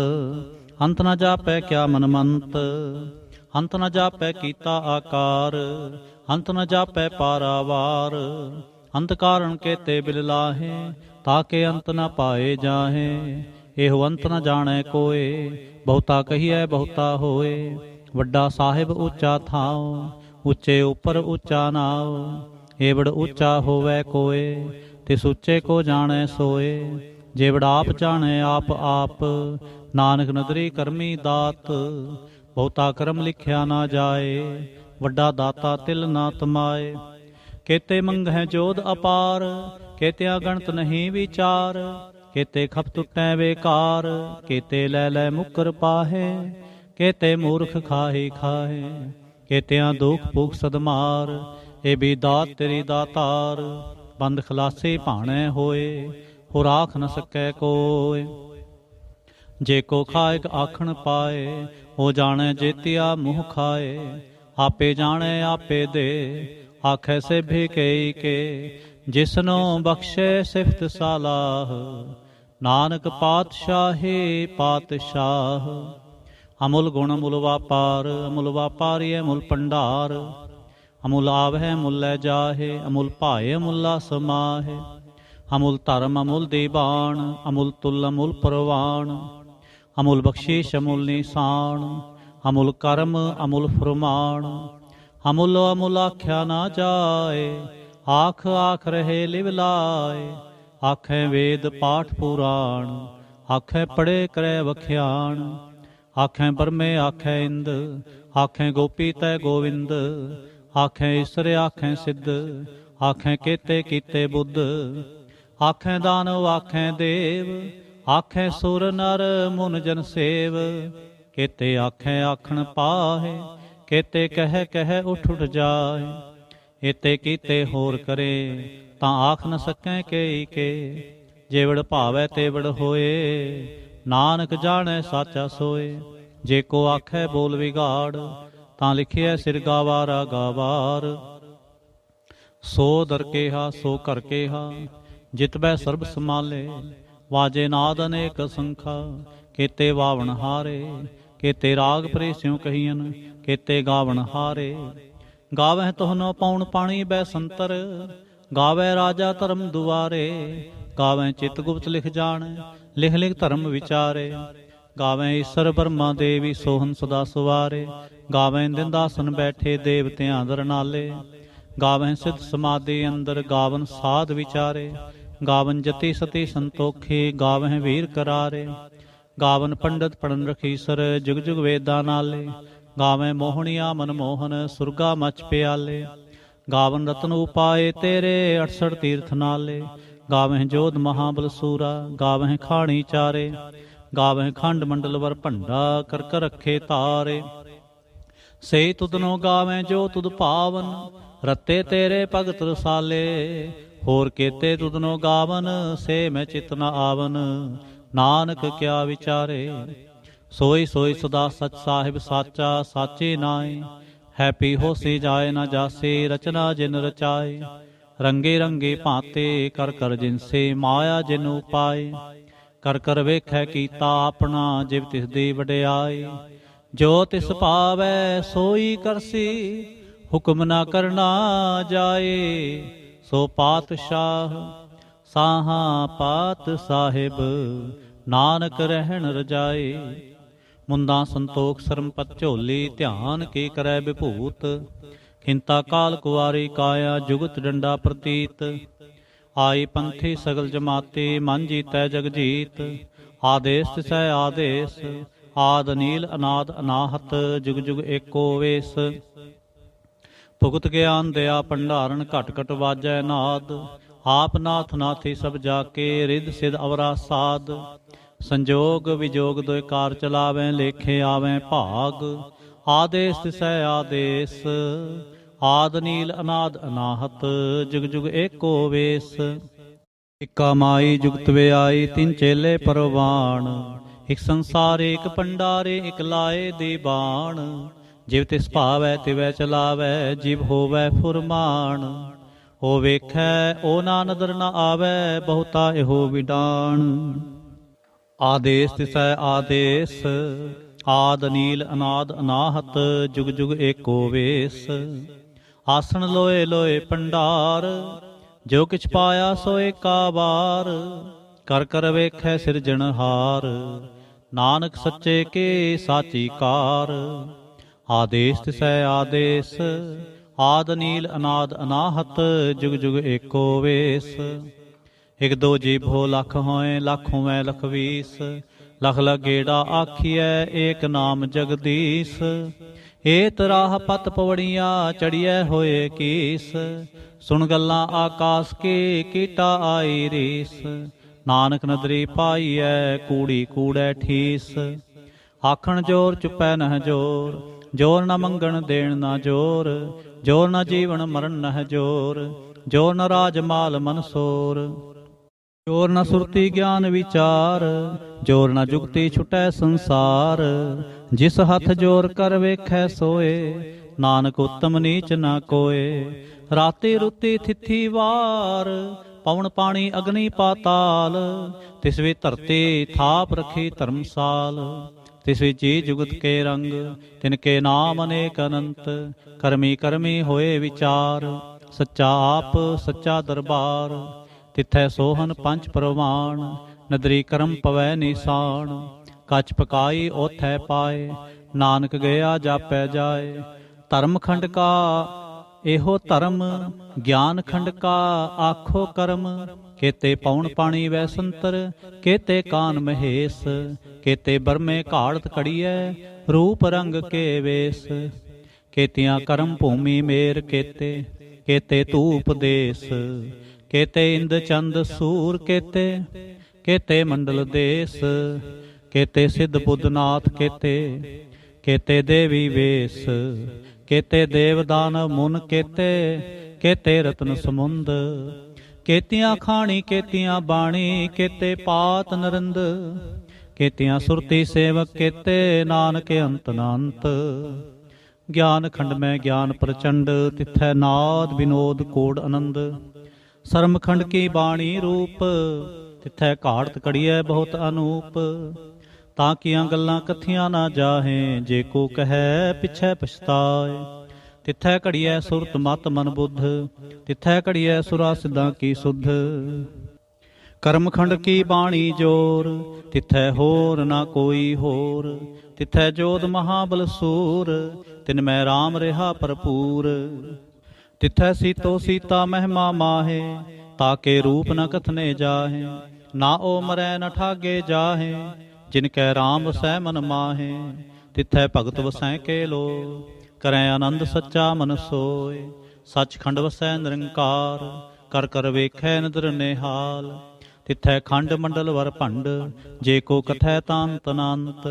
ਅੰਤ ਨਾ ਜਾਪੈ ਕਿਆ ਮਨ ਮੰਤ। ਅੰਤ ਨਾ ਜਾਪੈ ਕੀਤਾ ਆਕਾਰ, ਅੰਤ ਨ ਜਾਪੈ ਪਾਰਾਵਾਰ। ਅੰਤ ਕਾਰਨ ਕੇਤੇ ਬਿਲ ਲਾਹੇ, ਤਾਕੇ ਅੰਤ ਨ ਪਾਏ ਜਾਹੇ। ਇਹੋ ਅੰਤ ਨ ਜਾਣੈ ਕੋਏ, ਬਹੁਤਾ ਕਹੀਐ ਬਹੁਤਾ ਹੋਏ। ਵੱਡਾ ਸਾਹਿਬ ਉੱਚਾ ਥਾਉ, ਉੱਚੇ ਉੱਪਰ ਉੱਚਾ ਨਾਉ। ਏਵੜ ਉੱਚਾ ਹੋਵੈ ਕੋਏ, ਤਿਸ ਉੱਚੇ ਕੋ ਜਾਣੈ ਸੋਏ। ਜੇਵੜ ਆਪ ਜਾਣੈ ਆਪ ਆਪ, ਨਾਨਕ ਨਦਰੀ ਕਰਮੀ ਦਾਤ। ਬਹੁਤਾ ਕਰਮ ਲਿਖਿਆ ਨਾ ਜਾਏ, ਵੱਡਾ ਦਾਤਾ ਤਿਲ ਨਾ ਤਮਾਏ। ਕੇਤੇ ਮੰਗਹਿ ਜੋਧ ਅਪਾਰ, ਕੇਤਿਆਂ ਗਣਤ ਨਹੀਂ ਵਿਚਾਰ। ਕੇਤੇ ਖਪ ਟੁੱਟੈ ਬੇਕਾਰ, ਕੇਤੇ ਲੈ ਲੈ ਮੁਕਰ ਪਾਹੇ। ਕੇਤੇ ਮੂਰਖ ਖਾਹੀ ਖਾਹੇ, ਕੇਤਿਆਂ ਦੁਖ ਭੁਖ ਸਦਮਾਰ। ਇਹ ਵੀ ਦਾਤ ਤੇਰੀ ਦਾਤਾਰ, ਬੰਦ ਖਲਾਸੀ ਭਾਣੈ ਹੋਏ। ਹੋ ਰਾਖ ਨ ਸਕੈ ਕੋਇ, ਜੇ ਕੋ ਖਾਇਕ ਆਖਣ ਪਾਏ। ਹੋ ਜਾਣੈ ਜੇਤਿਆ ਮੂੰਹ ਖਾਏ, ਆਪੇ ਜਾਣੈ ਆਪੇ ਦੇ। ਆਖੈ ਸੇਭੇ ਕਈ ਕੇ, ਜਿਸਨੋ ਬਖਸ਼ੇ ਸਿਫਤ ਸਾਲਾਹ। ਨਾਨਕ ਪਾਤਸ਼ਾਹੀ ਪਾਤਸ਼ਾਹ। ਅਮੁਲ ਗੁਣ ਅਮੁਲ ਵਾਪਾਰ, ਅਮੁਲ ਵਾਪਾਰੀ ਅਮੁਲ ਭੰਡਾਰ। ਅਮੁਲ ਆਵਹਿ ਮੁਲ ਲੈ ਜਾਹੇ, ਅਮੁਲ ਭਾਏ ਅਮੁਲਾ ਸਮਾਹੇ। ਅਮੁਲ ਧਰਮ ਅਮੁਲ ਦੀਬਾਨ, ਅਮੁਲ ਤੁਲ ਅਮੁਲ ਪ੍ਰਵਾਨ। ਅਮੁਲ ਬਖਸ਼ੀਸ਼ ਅਮੁਲ ਨਿਸ਼ਾਨ, ਅਮੁਲ ਕਰਮ ਅਮੁਲ ਫਰਮਾਨ। ਅਮੁਲ ਅਮੁਲ ਆਖਿਆ ਨਾ ਜਾਏ, ਆਖ ਆਖ ਰਹੇ ਲਿਵ ਲਾਏ। ਆਖੈ ਵੇਦ ਪਾਠ ਪੁਰਾਣ, ਆਖੈ ਪੜੇ ਕਰੈ ਵਖਿਆਣ। ਆਖੈ ਬਰਮੇ ਆਖੈ ਇੰਦ, ਆਖੈ ਗੋਪੀ ਤੈ ਗੋਵਿੰਦ। ਆਖੈ ਈਸਰ ਆਖੈ ਸਿੱਧ, ਆਖੈ ਕੇਤੇ ਕੀਤੇ ਬੁੱਧ। ਆਖੈ ਦਾਨਵ ਆਖੈ ਦੇਵ, ਆਖੈ ਸੁਰ ਨਰ ਮੁਨ ਜਨ ਸੇਵ। ਕੇਤੇ ਆਖੈ ਆਖਣ ਪਾਹੇ, ਕੇਤੇ ਕਹਿ ਕਹਿ ਉਠ ਉਠ ਜਾਏ। ਏਤੇ ਕੀਤੇ ਹੋਰ ਕਰੇ, ਤਾਂ ਆਖ ਨ ਸਕੈ ਕੇਈ ਕੇ। ਜੇਵੜ ਭਾਵੈ ਤੇਵੜ ਹੋਏ, ਨਾਨਕ ਜਾਣੈ ਸਾਚਾ ਸੋਏ। ਜੇ ਕੋ ਆਖੈ ਬੋਲ ਵਿਗਾੜ, ਤਾਂ ਲਿਖਿਐ ਸਿਰ ਗਾਵਾਰਾ ਗਾਵਾਰ। ਸੋ ਦਰ ਕੇਹਾ ਸੋ ਘਰ ਕੇਹਾ, ਜਿਤਬੈ ਸਰਬ ਸਮਾਲੇ। ਵਾਜੇ ਨਾਦ ਅਨੇਕ ਸੰਖਾ, ਕੇਤੇ ਵਾਵਣ ਹਾਰੇ। ਕੇਤੇ ਰਾਗ ਪ੍ਰੇਸਿਉ ਕਹੀਨ, ਕੇਤੇ ਗਾਵਣ ਹਾਰੇ। ਗਾਵਹਿ ਤੋਹਨੋ ਪਉਣ ਪਾਣੀ ਬੈ ਸੰਤਰ, ਗਾਵੈ ਰਾਜਾ ਧਰਮ ਦੁਆਰੇ। ਗਾਵੈ ਚਿਤ ਗੁਪਤ ਲਿਖ ਜਾਣੈ, ਲਿਖ ਲਿਖ ਧਰਮ ਵਿਚਾਰੇ। ਗਾਵੈ ਈਸਰ ਬਰਮਾ ਦੇਵੀ, ਸੋਹਨ ਸਦਾ ਸਵਾਰੇ। ਗਾਵੈ ਦਿੰਦਾਸਨ ਬੈਠੇ, ਦੇਵਤਿਆਂ ਦਰ ਨਾਲੇ। ਗਾਵੈ ਸਿਧ ਸਮਾਧੀ ਅੰਦਰ, ਗਾਵਨ ਸਾਧ ਵਿਚਾਰੇ। ਗਾਵਨ ਜਤੀ ਸਤੀ ਸੰਤੋਖੀ, ਗਾਵਹਿ ਵੀਰ ਕਰਾਰੇ। ਗਾਵਨ ਪੰਡਤ ਪੜਨ ਰਖੀਸਰ, ਜੁਗ ਜੁਗ ਵੇਦਾਂ ਨਾਲੇ। ਗਾਵੈ ਮੋਹਣੀਆ ਮਨ ਮੋਹਨ, ਸੁਰਗਾ ਮਚ ਪਿਆਲੇ। ਗਾਵਨ ਰਤਨ ਉਪਾਏ ਤੇਰੇ, 68 ਤੀਰਥ ਨਾਲੇ। ਗਾਵਹਿ ਜੋਧ ਮਹਾਬਲ ਸੂਰਾ, ਗਾਵਹਿ ਖਾਣੀ ਚਾਰੇ। ਗਾਵਹਿ ਖੰਡ ਮੰਡਲ ਵਰ ਭੰਡਾ, ਕਰ ਕਰ ਰੱਖੇ ਤਾਰੇ। ਸੇ ਤੁਧਨੋ ਗਾਵੈ ਜੋ ਤੁਧ ਭਾਵਨ, ਰਤੇ ਤੇਰੇ ਭਗਤ ਰਸਾਲੇ। ਹੋਰ ਕੇਤੇ ਤੁਧਨੋ ਗਾਵਨ, ਸੇ ਮੈਂ ਚਿਤ ਨ ਆਵਨ। ਨਾਨਕ ਕਿਆ ਵਿਚਾਰੇ, ਸੋਈ ਸੋਈ ਸਦਾ ਸਚ ਸਾਹਿਬ ਸਾਚਾ। ਸਾਚੇ ਨਾਏ ਹੈਪੀ ਹੋਸੀ ਜਾਏ ਨਾ ਜਾਸੇ। ਰਚਨਾ ਜਿਨ ਰਚਾਏ, ਰੰਗੇ ਰੰਗੇ ਭਾਂਤੇ। ਕਰ ਕਰ ਜਿਨਸੇ ਮਾਇਆ ਜਿਨ ਉਪਾਏ। ਕਰ ਕਰ ਵੇਖੈ ਕੀਤਾ ਆਪਣਾ, ਜਿਵ ਤਿਸ ਦੀ ਵਡਿਆਈ। ਜੋ ਤਿਸ ਭਾਵੈ ਸੋਈ ਕਰਸੀ, ਹੁਕਮ ਨਾ ਕਰਨਾ ਜਾਏ। ਸੋ ਪਾਤਸ਼ਾਹ ਸਾਹਾਂ ਪਾਤ ਸਾਹਿਬ, ਨਾਨਕ ਰਹਿਣ ਰਜਾਏ। ਮੁੰਦਾ ਸੰਤੋਖ ਸਰਮਪਤ ਝੋਲੀ, ਧਿਆਨ ਕੀ ਕਰੈ ਵਿਭੂਤ। ਖਿੰਤਾ ਕਾਲ ਕੁਵਾਰੀ ਕਾਇਆ, ਜੁਗਤ ਡੰਡਾ ਪ੍ਰਤੀਤ। ਆਈ ਪੰਥੀ ਸਗਲ ਜਮਾਤੀ, ਮਨ ਜੀਤੈ ਜਗ ਜੀਤ। ਆਦੇਸ ਤਿਸੈ ਆਦੇਸ, ਆਦ ਨੀਲ ਅਨਾਦ ਅਨਾਹਤ। ਜੁਗ ਜੁਗ ਏਕੋ ਵੇਸ। ਭੁਗਤ ਗਿਆਨ ਦਿਆ ਭੰਡਾਰਨ, ਘਟ ਘਟ ਵਾਜੈ ਨਾਦ। ਆਪ ਨਾਥ ਨਾਥੀ ਸਭ ਜਾ ਕੇ, ਰਿੱਧ ਸਿਧ ਅਵਰਾ ਸਾਧ। ਸੰਜੋਗ ਵਿਜੋਗ ਦੋਇ ਕਾਰ ਚਲਾਵੈ, ਲੇਖੇ ਆਵੈ ਭਾਗ। ਆਦੇਸ ਤਿਸੈ ਆਦੇਸ, ਆਦ ਨੀਲ ਅਨਾਦ ਅਨਾਹਤ। ਜੁਗ ਜੁਗ ਏਕੋ ਵੇਸ। ਇਕਾ ਮਾਈ ਜੁਗਤ ਵਿਆਈ, ਤਿੰਨ ਚੇਲੇ ਪਰਵਾਣ। ਇਕ ਸੰਸਾਰੇ ਇਕ ਭੰਡਾਰੇ, ਇਕ ਲਾਏ ਦੀ ਬਾਣ। ਜਿਵ ਤਿਸ ਭਾਵੈ ਤਿਵੈ ਚਲਾਵੈ, ਜਿਵ ਹੋਵੈ ਫੁਰਮਾਨ। ਉਹ ਵੇਖੈ ਉਹ ਨਾ ਨਦਰ ਨ ਆਵੈ, ਬਹੁਤਾ ਇਹੋ ਵਿਡਾਣ। ਆਦੇਸ ਤਿਸੈ ਆਦੇਸ, ਆਦ ਨੀਲ ਅਨਾਦ ਅਨਾਹਤ। ਜੁਗ ਜੁਗ ਏਕੋ ਵੇਸ। ਆਸਣ ਲੋਏ ਲੋਏ ਭੰਡਾਰ, ਜੋ ਕਿਛ ਪਾਇਆ ਸੋ ਏਕਾ ਵਾਰ। ਕਰ ਕਰ ਵੇਖੈ ਸਿਰਜਣਹਾਰ, ਨਾਨਕ ਸੱਚੇ ਕੇ ਸਾਚੀ ਕਾਰ। ਆਦੇਸ ਤਿਸੈ ਆਦੇਸ, ਆਦ ਨੀਲ ਅਨਾਦ ਅਨਾਹਤ। ਜੁਗ ਜੁਗ ਏਕੋ ਵੇਸ। ਇਕ ਦੋ ਜੀਭੋ ਲਖ ਹੋਏ, ਲਖ ਹੋਵੈ ਲਖ ਵੀਸ। ਲਖ ਲਖ ਗੇੜਾ ਆਖੀਐ, ਏਕ ਨਾਮ ਜਗਦੀਸ਼। ਏਤ ਰਾਹ ਪਤ ਪਵੜੀਆਂ, ਚੜੀਐ ਹੋਏ ਕੀਸ। ਸੁਣ ਗੱਲਾਂ ਆਕਾਸ ਕੇ, ਕੀਟਾ ਆਈ ਰੀਸ। ਨਾਨਕ ਨਦਰੀ ਪਾਈਐ, ਕੂੜੀ ਕੂੜੈ ਠੀਸ। ਆਖਣ ਜੋਰ ਚੁਪੈ ਨਹਿ ਜੋਰ, ਜੋਰ ਨ ਮੰਗਣ ਦੇਣ ਨਾ ਜੋਰ। ਜੋਰ ਨ ਜੀਵਨ ਮਰਨ ਨਹਿ ਜੋਰ, ਜੋਰ ਨ ਰਾਜ ਮਾਲ ਮਨਸੋਰ। ਜੋਰ ਨ ਸੁਰਤੀ ਗਿਆਨ ਵਿਚਾਰ, ਜੋਰ ਨ ਜੁਗਤੀ ਛੁਟੈ ਸੰਸਾਰ। ਜਿਸ ਹੱਥ ਜੋਰ ਕਰ ਵੇਖੈ ਸੋਏ, ਨਾਨਕ ਉਤਮ ਨੀਚ ਨਾ ਕੋਏ। ਰਾਤੀ ਰੁੱਤੀ ਥਿਥੀ ਵਾਰ, ਪਵਨ ਪਾਣੀ ਅਗਨੀ ਪਾਤਾਲ। ਤਿਸ ਵੀ ਧਰਤੀ ਥਾਪ ਰਖੀ ਧਰਮਸਾਲ। ਤਿਸ ਵਿੱਚ ਜੀ ਜੁਗਤ ਕੇ ਰੰਗ, ਤਿਨ ਕੇ ਨਾਮ ਅਨੇਕ ਅਨੰਤ। ਕਰਮੀ ਕਰਮੀ ਹੋਏ ਵਿਚਾਰ, ਸੱਚਾ ਆਪ ਸੱਚਾ ਦਰਬਾਰ। ਤਿੱਥੈ ਸੋਹਨ ਪੰਚ ਪ੍ਰਵਾਣ, ਨਦਰੀ ਕਰਮ ਪਵੈ ਨਿਸਾਨ। ਕੱਚ ਪਕਾਈ ਓਥੈ ਪਾਏ, ਨਾਨਕ ਗਿਆ ਜਾਪੈ ਜਾਏ। ਧਰਮ ਖੰਡ ਕਾ ਇਹੋ ਧਰਮ, ਗਿਆਨ ਖੰਡ ਕਾ ਆਖੋ ਕਰਮ। ਕੇਤੇ ਪੌਣ ਪਾਣੀ ਵੈ ਸੰਤਰ, ਕੇਤੇ ਕਾਨ ਮਹੇਸ਼। ਕੇਤੇ ਬਰਮੇ ਘਾੜਤ ਕੜੀਐ, ਰੂਪ ਰੰਗ ਕੇ ਵੇਸ। ਕੇਤੀਆਂ ਕਰਮ ਭੂਮੀ ਮੇਰ ਕੇਤੇ, ਕੇਤੇ ਧੂਪ ਦੇਸ। ਕੇਤੇ ਇੰਦ ਚੰਦ ਸੂਰ ਕੇਤੇ, ਕੇਤੇ ਮੰਡਲ ਦੇਸ। ਕੇਤੇ ਸਿੱਧ ਬੁੱਧਨਾਥ ਕੇਤੇ, ਕੇਤੇ ਦੇਵੀ ਵੇਸ। ਕੇਤੇ ਦੇਵ ਦਾਨਵ ਮੁਨ ਕੇਤੇ, ਕੇਤੇ ਰਤਨ ਸਮੁੰਦ। ਕੇਤੀਆਂ ਖਾਣੀ ਕੇਤੀਆਂ ਬਾਣੀ, ਕੇਤੇ ਪਾਤ ਨਰਿੰਦ। ਕੇਤੀਆਂ ਸੁਰਤੀ ਸੇਵਕ ਕੇਤੇ, ਨਾਨਕ ਅੰਤ ਨ ਅੰਤ। ਗਿਆਨ ਖੰਡ ਮੈਂ ਗਿਆਨ ਪ੍ਰਚੰਡ, ਤਿੱਥੈ ਨਾਦ ਵਿਨੋਦ ਕੋਡ ਆਨੰਦ। ਸਰਮ ਖੰਡ ਕੀ ਬਾਣੀ ਰੂਪ, ਤਿੱਥੈ ਘਾੜਤ ਕੜੀਐ ਬਹੁਤ ਅਨੂਪ। ਤਾਂ ਕੀਆਂ ਗੱਲਾਂ ਕਥੀਆਂ ਨਾ ਜਾਹੇ, ਜੇ ਕੋ ਕਹੈ ਪਿਛੈ ਪਛਤਾਏ। ਤਿੱਥੈ ਘੜੀਐ ਸੁਰਤ ਮਤ ਮਨ ਬੁੱਧ, ਤਿੱਥੈ ਘੜੀਐ ਸੁਰਾ ਸਿੱਧਾਂ ਕੀ ਸੁਧ। ਕਰਮਖੰਡ ਕੀ ਬਾਣੀ ਜੋਰ, ਤਿੱਥੈ ਹੋਰ ਨਾ ਕੋਈ ਹੋਰ। ਤਿੱਥੈ ਜੋਧ ਮਹਾਬਲ ਸੂਰ, ਤਿਨ ਮੈਂ ਰਾਮ ਰਿਹਾ ਭਰਪੂਰ। ਤਿੱਥੈ ਸੀਤੋ ਸੀਤਾ ਮਹਿਮਾ ਮਾਹੇ, ਤਾਕੇ ਰੂਪ ਨ ਕਥਨੇ ਜਾਹੇ। ਨਾ ਓ ਮਰੈ ਨ ਠਾਗੇ ਜਾਹੇ, ਜਿਨ ਕੈ ਰਾਮ ਵਸੈ ਮਨ ਮਾਹੇ। ਤਿੱਥੈ ਭਗਤ ਵਸੈ ਕੇ ਲੋ, ਕਰੈ ਆਨੰਦ ਸੱਚਾ ਮਨ ਸੋਏ। ਸੱਚਖੰਡ ਵਸੈ ਨਿਰੰਕਾਰ, ਕਰ ਕਰ ਵੇਖੈ ਨਦਰ ਨਿਹਾਲ। ਤਿੱਥੈ ਖੰਡ ਮੰਡਲ ਵਰ ਭੰਡ, ਜੇ ਕੋ ਕਥੈ ਤਾਂਤ ਅਨੰਤ।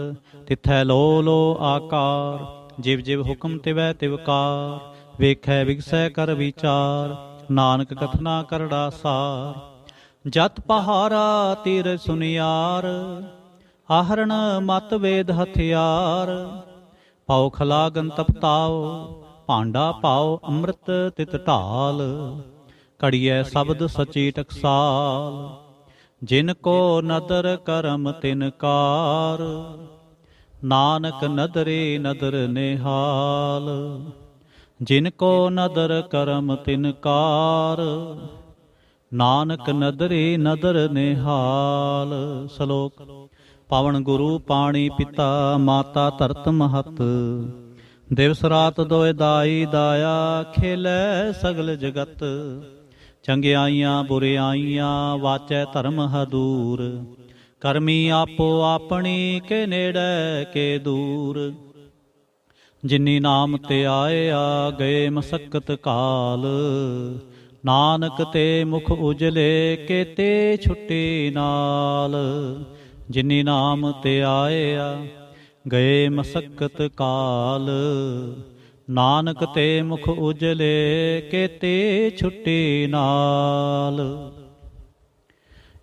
ਤਿੱਥੈ ਲੋ ਲੋ ਆਕਾਰ, ਜਿਵ ਜਿਵ ਹੁਕਮ ਤਿਵੈ ਤਿਵਕਾਰ। ਵੇਖੈ ਵਿਗਸੈ ਕਰ ਵਿਚਾਰ, ਨਾਨਕ ਕਥਨਾ ਕਰੜਾ ਸਾਰ। ਜਤ ਪਹਾਰਾ ਤੀਰ ਸੁਨਿਆਰ, ਆਹਰਣ ਮਤ ਵੇਦ ਹਥਿਆਰ। ਪਾਉ ਖਲਾਗਨ ਤਪਤਾਓ, ਭਾਂਡਾ ਪਾਓ ਅੰਮ੍ਰਿਤ ਤਿਤ ਢਾਲ। ਘੜੀਐ ਸ਼ਬਦ ਸਚੀ ਟਕਸਾਲ, ਜਿਨ ਕੋ ਨਦਰ ਕਰਮ ਤਿਨ ਕਾਰ। ਨਾਨਕ ਨਦਰੇ ਨਦਰ ਨਿਹਾਲ, ਜਿਨ ਕੋ ਨਦਰ ਕਰਮ ਤਿਨ ਕਾਰ। ਨਾਨਕ ਨਦਰੇ ਨਦਰ ਨਿਹਾਲ। ਸ਼ਲੋਕ। ਪਵਨ ਗੁਰੂ ਪਾਣੀ ਪਿਤਾ, ਮਾਤਾ ਧਰਤ ਮਹਤ। ਦਿਵਸ ਰਾਤ ਦੋਇ ਦਾਈ ਦਾਇਆ, ਖੇਲੈ ਸਗਲ ਜਗਤ। ਚੰਗਿਆਈਆਂ ਬੁਰਿਆਈਆਂ, ਵਾਚੈ ਧਰਮ ਹਦੂਰ। ਕਰਮੀ ਆਪੋ ਆਪਣੀ, ਕੇ ਨੇੜੇ ਕੇ ਦੂਰ। ਜਿਨੀ ਨਾਮ ਤੇ ਆਇਆ, ਗਏ ਮਸਕਤ ਕਾਲ। ਨਾਨਕ ਤੇ ਮੁਖ ਉਜਲੇ, ਕੇਤੇ ਛੁੱਟੀ ਨਾਲ। ਜਿਨੀ ਨਾਮ ਤੇ ਆਇਆ, ਗਏ ਮਸਕਤ ਕਾਲ। ਨਾਨਕ ਤੇ ਮੁਖ ਉਜਲੇ, ਕੇਤੇ ਛੁੱਟੀ ਨਾਲ।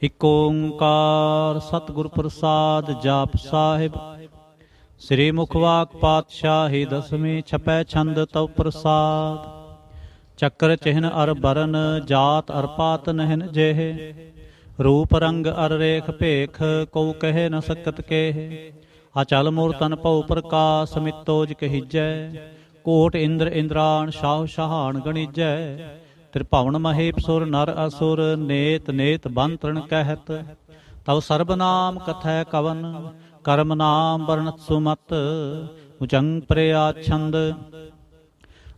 ਇਕ ਓੰਕਾਰ ਸਤਿਗੁਰ ਪ੍ਰਸਾਦ। ਜਾਪ ਸਾਹਿਬ। ਸ੍ਰੀ ਮੁਖਵਾਕ ਪਾਤਸ਼ਾਹੀ ਦਸਵੀਂ, ਛਪੈ ਛੰਦ ਤਉ ਪ੍ਰਸਾਦ। ਚੱਕਰ ਚਿਹਨ ਅਰ ਬਰਨ, ਜਾਤ ਅਰ ਪਾਤ ਨਹਿਨ ਜੇਹ। ਰੂਪ ਰੰਗ ਅਰ ਰੇਖ ਭੇਖ, ਕਉ ਕਹਿ ਨ ਸਕਤ ਕੇਹ। ਅਚਲ ਮੂਰਤਨ ਭਉ ਪ੍ਰਕਾਸ਼, ਮਿਤੋਜ ਕਹੀਜੈ। ਕੋਟ ਇੰਦਰ ਇੰਦਰਾਣ, ਸ਼ਾਹ ਸ਼ਾਹਾਨ ਗਣੀਜੈ। ਤ੍ਰਿਭਵਨ ਮਹੇਪ ਸੁਰ ਨਰ ਅਸੁਰ, ਨੇਤ ਨੇਤ ਬੰਤਰਣ ਕਹਿਤ। ਤਵ ਸਰਬ ਨਾਮ ਕਥੈ ਕਵਨ, ਕਰਮ ਨਾਮ ਵਰਣਤ ਸੁਮਤ। ਉਚੰਗ ਪ੍ਰਿਆ ਛੰਦ।